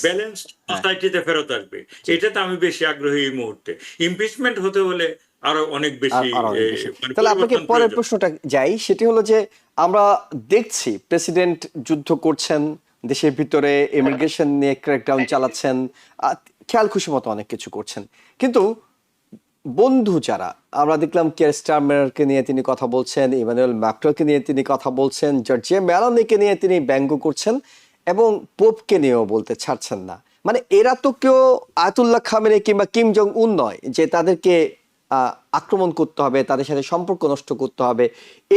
ব্যালেন্স সোসাইটিতে ফেরত আসবে। এটাতে আমি বেশি আগ্রহী এই মুহূর্তে। ইমপিচমেন্ট হতে হলে আরো অনেক বেশি আরো অনেক বেশি। মানে তাহলে আপনাকে পরিবর্তন পরের প্রয়োজন। প্রশ্নটা যাই, সেটি হলো যে আমরা দেখছি প্রেসিডেন্ট যুদ্ধ করছেন, দেশের ভিতরে ইমিগ্রেশন নিয়ে ক্র্যাকডাউন চালাচ্ছেন, খেয়াল খুশি মতো অনেক কিছু করছেন, কিন্তু বন্ধু যারা, আমরা দেখলাম কিয়ার স্টারমারকে নিয়ে তিনি কথা বলছেন, ইমানুয়েল ম্যাক্রনকে নিয়ে তিনি কথা বলছেন, জর্জিয়া মেলোনিকে নিয়ে তিনি ব্যঙ্গ করছেন, এবং পোপকে নিয়েও বলতে ছাড়ছেন না। মানে এরা তো কেউ আয়াতুল্লাহ খামেনি কিংবা কিম জং উন নয় যে তাদেরকে আক্রমণ করতে হবে, তাদের সাথে সম্পর্ক নষ্ট করতে হবে।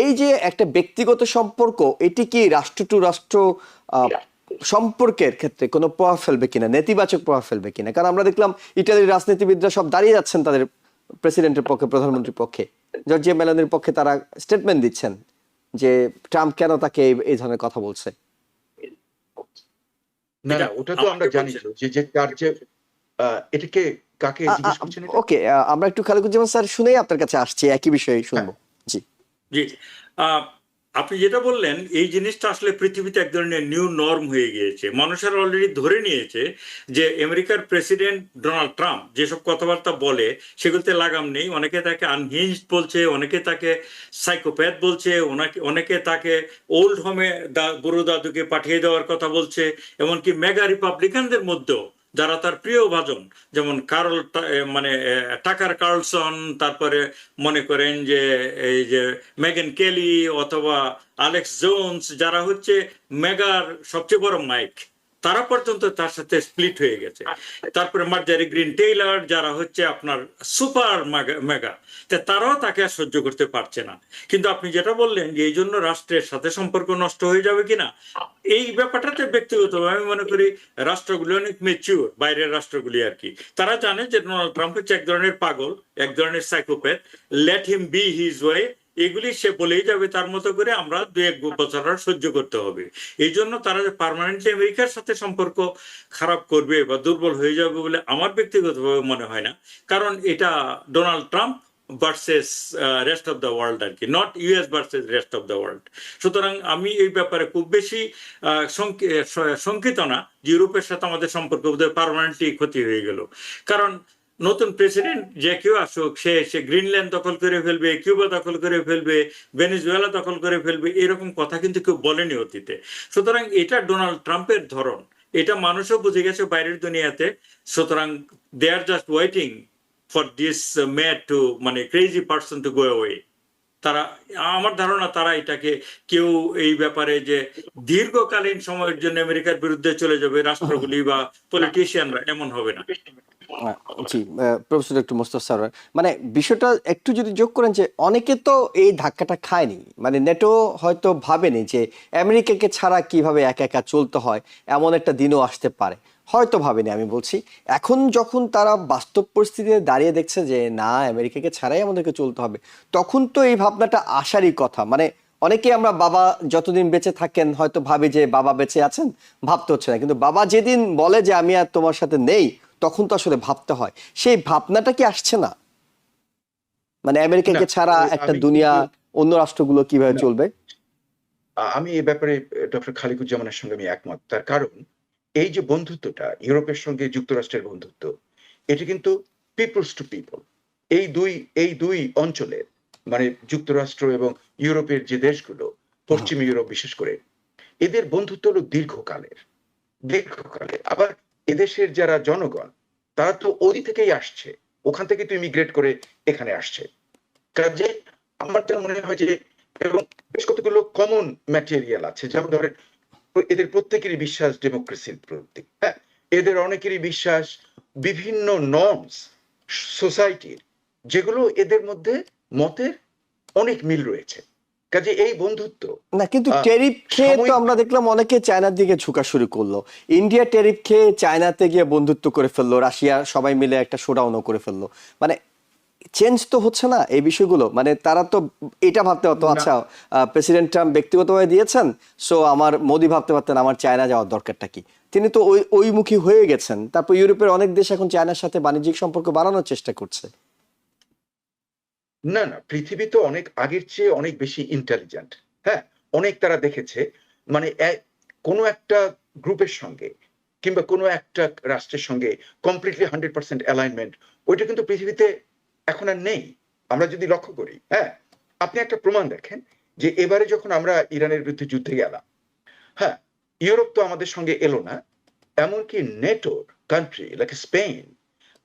এই যে একটা ব্যক্তিগত সম্পর্ক, এটি কি রাষ্ট্র টু রাষ্ট্র আহ, সম্পর্কের ক্ষেত্রে কোনো প্রভাব ফেলবে কিনা, নেতিবাচক প্রভাব ফেলবে কিনা? কারণ আমরা দেখলাম ইটালির রাজনীতিবিদরা সব দাঁড়িয়ে যাচ্ছেন তাদের প্রেসিডেন্টের পক্ষে, প্রধানমন্ত্রীর পক্ষে, জর্জিয়া মেলোনির পক্ষে তারা স্টেটমেন্ট দিচ্ছেন যে ট্রাম্প কেন তাকে এই ধরনের কথা বলছে। না এটা না, ওটা তো আমরা আমাকে জানি বলছেন। তো যে তার যে এটাকে কাকে জিজ্ঞেস করছেন এটা? ওকে, আমরা একটু খালিকুজ্জামান স্যার শুনেই আপনার কাছে আসছি, একই বিষয়ে হ্যাঁ, শুনবো। জি। জি, আহ, আপনি যেটা বললেন এই জিনিসটা আসলে পৃথিবীতে এক ধরনের নিউ নর্ম হয়ে গিয়েছে। মানুষের অলরেডি ধরে নিয়েছে যে আমেরিকার প্রেসিডেন্ট ডোনাল্ড ট্রাম্প যেসব কথাবার্তা বলে সেগুলোতে লাগাম নেই। অনেকে তাকে আনহিঞ্জড বলছে, অনেকে তাকে সাইকোপ্যাথ বলছে, অনেকে তাকে ওল্ড হোমে বুড়ো দাদুকে পাঠিয়ে দেওয়ার কথা বলছে। এমনকি মেগা রিপাবলিকানদের মধ্যেও যারা তার প্রিয় ভাজন, যেমন মানে টাকার কার্লসন, তারপরে মনে করেন যে এই যে মেগান কেলি অথবা আলেক্স জোনস, যারা হচ্ছে মেগার সবচেয়ে বড় মাইক, তারা পর্যন্ত তার সাথে স্প্লিট হয়ে গেছে। তারপরে মার্জারি গ্রিন টেইলার, যারা হচ্ছে আপনার সুপার মেগা, তারাও তাকে আর সহ্য করতে পারছে না। কিন্তু আপনি যেটা বললেন যে এই জন্য রাষ্ট্রের সাথে সম্পর্ক নষ্ট হয়ে যাবে কিনা, এই ব্যাপারটাতে ব্যক্তিগতভাবে আমি মনে করি রাষ্ট্রগুলি অনেক মেচিউর, বাইরের রাষ্ট্রগুলি আর কি। তারা জানে যে ডোনাল্ড ট্রাম্প হচ্ছে এক ধরনের পাগল, এক ধরনের psychopath, let him be his way, এগুলি সে বলেই যাবে তার মতো করে, আমরা 2-1 বছর আর সহ্য করতে হবে। এই জন্য তারা যে পার্মানেন্টলি আমেরিকার সাথে সম্পর্ক খারাপ করবে বা দুর্বল হয়ে যাবে বলে আমার ব্যক্তিগতভাবে মনে হয় না। কারণ এটা Donald Trump versus rest of the world আর কি, not US versus rest of the world. সুতরাং আমি এই ব্যাপারে খুব বেশি শঙ্কিত না যে ইউরোপের সাথে আমাদের সম্পর্ক বোধহয় পার্মানেন্টলি ক্ষতি হয়ে গেল। কারণ নতুন প্রেসিডেন্ট যে কেউ আসুক, সে গ্রিনল্যান্ড দখল করে ফেলবে, কিউবা দখল করে ফেলবে, ভেনেজুয়েলা দখল করে ফেলবে, এরকম কথা কিন্তু কেউ বলেনি অতীতে। সুতরাং এটা ডোনাল্ড ট্রাম্পের ধরন, এটা মানুষও বুঝে গেছে বাইরের দুনিয়াতে। সুতরাং they are just waiting for this mad to, মানে crazy person to go away. তারা, আমার ধারণা তারা এটাকে, কেউ এই ব্যাপারে যে দীর্ঘকালীন সময়ের জন্য আমেরিকার বিরুদ্ধে চলে যাবে রাষ্ট্রগুলি বা পলিটিশিয়ানরা, এমন হবে না। আহ, জি, প্রফেসর ডক্টর মোস্তফা সরওয়ার, মানে বিষয়টা একটু যদি যোগ করেন যে অনেকে তো এই ধাক্কাটা খায়নি, মানে নেটো হয়তো ভাবেনি যে আমেরিকাকে ছাড়া কিভাবে একা একা চলতে হয়, এমন একটা দিনও আসতে পারে, হয়তো ভাবেনি। আমি বলছি এখন যখন তারা বাস্তব পরিস্থিতিতে দাঁড়িয়ে দেখছে যে না, আমেরিকাকে ছাড়াই আমাদেরকে চলতে হবে, তখন তো এই ভাবনাটা আসারই কথা। মানে অনেকে আমরা বাবা যতদিন বেঁচে থাকেন হয়তো ভাবি যে বাবা বেঁচে আছেন, ভাবতে হচ্ছে না, কিন্তু বাবা যেদিন বলে যে আমি আর তোমার সাথে নেই, তখন তো আসলে ভাবতে হয়। সেই ভাবনাটা কি আসছে না? মানে না, আমেরিকাকে ছাড়া একটা আমি দুনিয়া, কিন্তু অন্য রাষ্ট্রগুলো কিভাবে না, চলবে? আমি এই ব্যাপারে ডক্টর খালিকুজ্জামানের সঙ্গে আমি একমত। তার কারণ এই যে বন্ধুত্বটা, ইউরোপের সঙ্গে যুক্তরাষ্ট্রের বন্ধুত্ব, এটা কিন্তু পিপলস টু পিপল। এই দুই অঞ্চলের, মানে যুক্তরাষ্ট্র এবং ইউরোপের যে দেশগুলো, হুম, পশ্চিম ইউরোপ বিশেষ করে, এদের বন্ধুত্ব হলো দীর্ঘকালের। আবার এদেশের যারা জনগণ, তারা তো ওই থেকেই আসছে, ওখান থেকে তো ইমিগ্রেট করে এখানে আসছে। কাজে আমার যেন মনে হয় যে, এবং বেশ কতগুলো কমন ম্যাটেরিয়াল আছে, যেমন ধরেন এদের প্রত্যেকেরই বিশ্বাস ডেমোক্রেসির প্রতি, হ্যাঁ, এদের অনেকেরই বিশ্বাস বিভিন্ন নর্মস সোসাইটির, যেগুলো এদের মধ্যে মতের অনেক মিল রয়েছে। কাজে এই বন্ধুত্ব না, কিন্তু আহ টেরিফ খেয়ে তো সাময়িক, আমরা দেখলাম অনেকে চায়নার দিকে ঝুঁকা শুরু করলো। ইন্ডিয়া টেরিফ খেয়ে চায়নাতে গিয়ে বন্ধুত্ব করে ফেললো, রাশিয়া সবাই মিলে একটা শোডাউনও করে ফেললো। মানে চেঞ্জ তো হচ্ছে না এই বিষয়গুলো। মানে তারা তো এটা ভাবতে পারতো, না আচ্ছা প্রেসিডেন্ট ট্রাম্প ব্যক্তিগতভাবে দিয়েছেন, সো আমার মোদি ভাবতে পারতেন আমার চায়না যাওয়ার দরকারটা কি। তিনি তো ওইমুখী হয়ে গেছেন। তারপর ইউরোপের অনেক দেশ এখন চায়নার সাথে বাণিজ্যিক সম্পর্ক বাড়ানোর চেষ্টা করছে। না না, পৃথিবী তো অনেক আগের চেয়ে অনেক বেশি ইন্টেলিজেন্ট। হ্যাঁ, অনেক তারা দেখেছে, মানে কোনো একটা গ্রুপের সঙ্গে কিংবা কোনো একটা রাষ্ট্রের সঙ্গে কমপ্লিটলি 100% অ্যালাইনমেন্ট, ওইটা কিন্তু পৃথিবীতে এখন আর নেই। আমরা যদি লক্ষ্য করি, হ্যাঁ, আপনি একটা প্রমাণ দেখেন যে এবারে যখন আমরা ইরানের বিরুদ্ধে যুদ্ধে গেলাম, হ্যাঁ, ইউরোপ তো আমাদের সঙ্গে এলো না, এমনকি নেটোর কান্ট্রি লাইক স্পেন,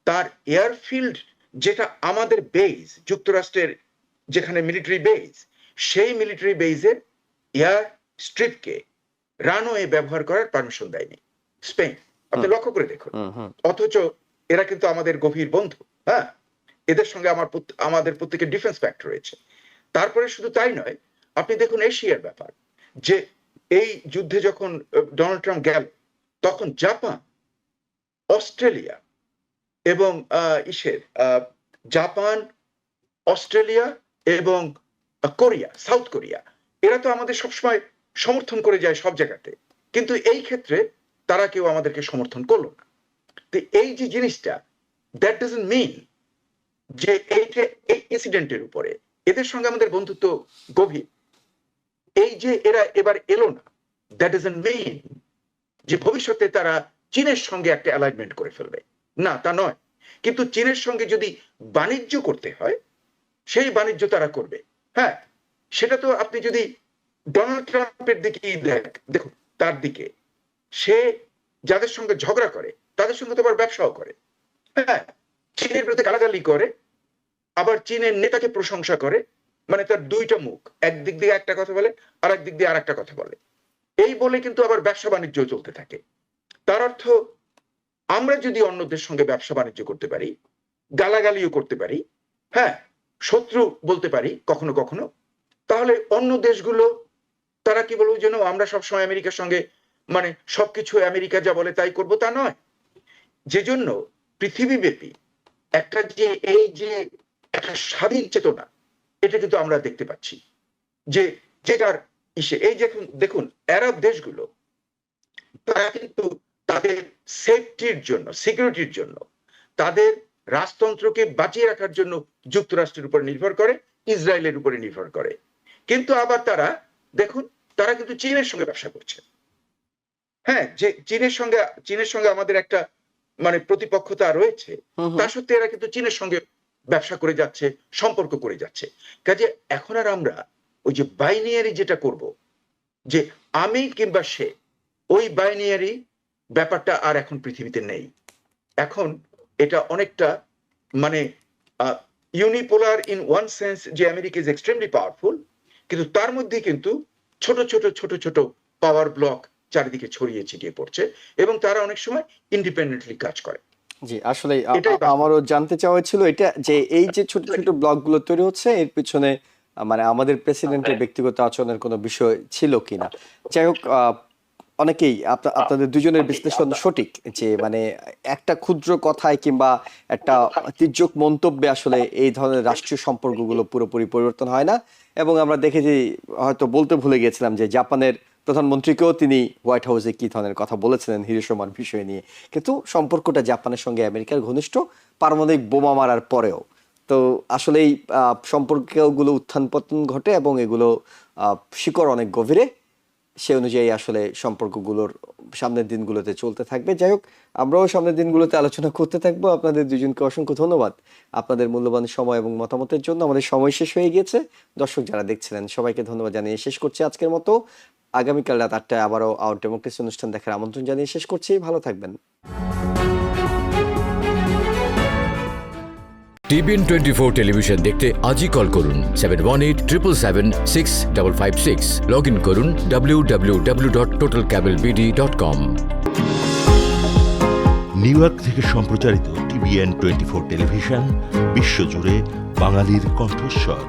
তার এয়ারফিল্ড যেটা আমাদের বেজ, যুক্তরাষ্ট্রের যেখানে মিলিটারি বেজ, সেই মিলিটারি বেজের এয়ার স্ট্রিপকে রানওয়ে ব্যবহার করার পারমিশন দেয়নি স্পেন। আপনি লক্ষ্য করে দেখুন। অথচ এরা কিন্তু আমাদের গভীর বন্ধু, হ্যাঁ, এদের সঙ্গে আমাদের প্রত্যেকের ডিফেন্স ফ্যাক্টর রয়েছে। তারপরে শুধু তাই নয়, আপনি দেখুন এশিয়ার ব্যাপার, যে এই যুদ্ধে যখন ডোনাল্ড ট্রাম্প গেল, তখন জাপান, অস্ট্রেলিয়া এবং জাপান, অস্ট্রেলিয়া এবং কোরিয়া, সাউথ কোরিয়া, এরা তো আমাদের সবসময় সমর্থন করে যায় সব জায়গাতে, কিন্তু এই ক্ষেত্রে তারা কেউ আমাদেরকে সমর্থন করলো না। তো এই যে জিনিসটা, দ্যাট ডাজন্ট মিন যে এই ইনসিডেন্টের উপরে এদের সঙ্গে আমাদের বন্ধুত্ব গভীর, এই যে এরা এবার এলো না, দ্যাট ডাজন্ট মিন যে ভবিষ্যতে তারা চীনের সঙ্গে একটা অ্যালাইনমেন্ট করে ফেলবে, না, তা নয়। কিন্তু চীনের সঙ্গে যদি বাণিজ্য করতে হয়, সেই বাণিজ্য তারা করবে। হ্যাঁ, সেটা তো আপনি যদি ডোনাল্ড ট্রাম্পের দিকে দেখুন, তার দিকে সে যাদের সঙ্গে ঝগড়া করে তাদের সঙ্গে তো আবার ব্যবসাও করে, হ্যাঁ, চীনের বিরুদ্ধে গালাগালি করে, আবার চীনের নেতাকে প্রশংসা করে, মানে তার দুইটা মুখ, একদিক দিয়ে একটা কথা বলে আর একদিক দিয়ে আর একটা কথা বলে, এই বলে কিন্তু আবার ব্যবসা বাণিজ্য চলতে থাকে। তার অর্থ আমরা যদি অন্যদের সঙ্গে ব্যবসা বাণিজ্য করতে পারি, গালাগালিও করতে পারি, হ্যাঁ, শত্রু বলতে পারি কখনো কখনো, তাহলে অন্য দেশগুলো তারা কি বলবো, যেন আমরা সবসময় আমেরিকার সঙ্গে, মানে সবকিছু আমেরিকা যা বলে তাই করবো, তা নয়। যে জন্য পৃথিবীব্যাপী একটা যে এই যে একটা স্বাধীন চেতনা, এটা কিন্তু আমরা দেখতে পাচ্ছি, যে যেটার এই যে দেখুন আরব দেশগুলো, তারা কিন্তু তাদের সেফটির জন্য, সিকিউরিটির জন্য, তাদের রাজতন্ত্রকে বাঁচিয়ে রাখার জন্য যুক্তরাষ্ট্রের উপর নির্ভর করে, ইসরায়েলের উপরে নির্ভর করে। কিন্তু আবার তারা দেখুন, তারা কিন্তু চীনের সঙ্গে ব্যবসা করছে। হ্যাঁ, যে চীনের সঙ্গে আমাদের একটা মানে প্রতিপক্ষতা রয়েছে, তা সত্ত্বেও এরা কিন্তু চীনের সঙ্গে ব্যবসা করে যাচ্ছে, সম্পর্ক করে যাচ্ছে। কাজে এখন আর আমরা ওই যে বাইনারি যেটা করব, যে আমি কিংবা সে, ওই বাইনারি ব্যাপারটা আর এখন পৃথিবীতে নেই। এখন এটা অনেকটা মানে ইউনিপোলার ইন ওয়ান সেন্স, যে আমেরিকা ইজ এক্সট্রিমলি পাওয়ারফুল, কিন্তু তার মধ্যে কিন্তু ছোট ছোট ছোট ছোট পাওয়ার ব্লক চারিদিকে ছড়িয়ে ছিটিয়ে পড়ছে, এবং তারা অনেক সময় ইন্ডিপেন্ডেন্টলি কাজ করে। জি, আসলে আমারও জানতে চাওয়া ছিল এটা, যে এই যে ছোট ছোট ব্লকগুলো তৈরি হচ্ছে, এর পিছনে মানে আমাদের প্রেসিডেন্টের ব্যক্তিগত আচরণের কোনো বিষয় ছিল কিনা। যাই হোক, অনেকেই আপনাদের দুজনের বিশ্লেষণ সঠিক, যে মানে একটা ক্ষুদ্র কথায় কিংবা একটা তির্যক মন্তব্যে আসলে এই ধরনের রাষ্ট্রীয় সম্পর্কগুলো পুরোপুরি পরিবর্তন হয় না। এবং আমরা দেখেছি, হয়তো বলতে ভুলে গেছিলাম, যে জাপানের প্রধানমন্ত্রীকেও তিনি হোয়াইট হাউসে কি ধরনের কথা বলেছিলেন হিরোশিমার বিষয় নিয়ে, কিন্তু সম্পর্কটা জাপানের সঙ্গে আমেরিকার ঘনিষ্ঠ, পারমাণবিক বোমা মারার পরেও। তো আসলে এই সম্পর্কগুলো উত্থান পতন ঘটে, এবং এগুলো শিকড় অনেক গভীরে, সে অনুযায়ী আসলে সম্পর্কগুলোর সামনের দিনগুলোতে চলতে থাকবে। যাই হোক, আমরাও সামনের দিনগুলোতে আলোচনা করতে থাকবো। আপনাদের দুজনকে অসংখ্য ধন্যবাদ আপনাদের মূল্যবান সময় এবং মতামতের জন্য। আমাদের সময় শেষ হয়ে গিয়েছে। দর্শক যারা দেখছিলেন সবাইকে ধন্যবাদ জানিয়ে শেষ করছি আজকের মতো। আগামীকাল রাত 8টায় আবারও আওয়ার ডেমোক্রেসি অনুষ্ঠান দেখার আমন্ত্রণ জানিয়ে শেষ করছি। ভালো থাকবেন। TBN 24 টেলিভিশন দেখতে আজই কল করুন 7187776556। লগ ইন করুন www.totalcablebd.com। নিউ ইয়র্ক থেকে সম্প্রচারিত TBN 24 টেলিভিশন বিশ্বজুড়ে বাঙালির কণ্ঠস্বর।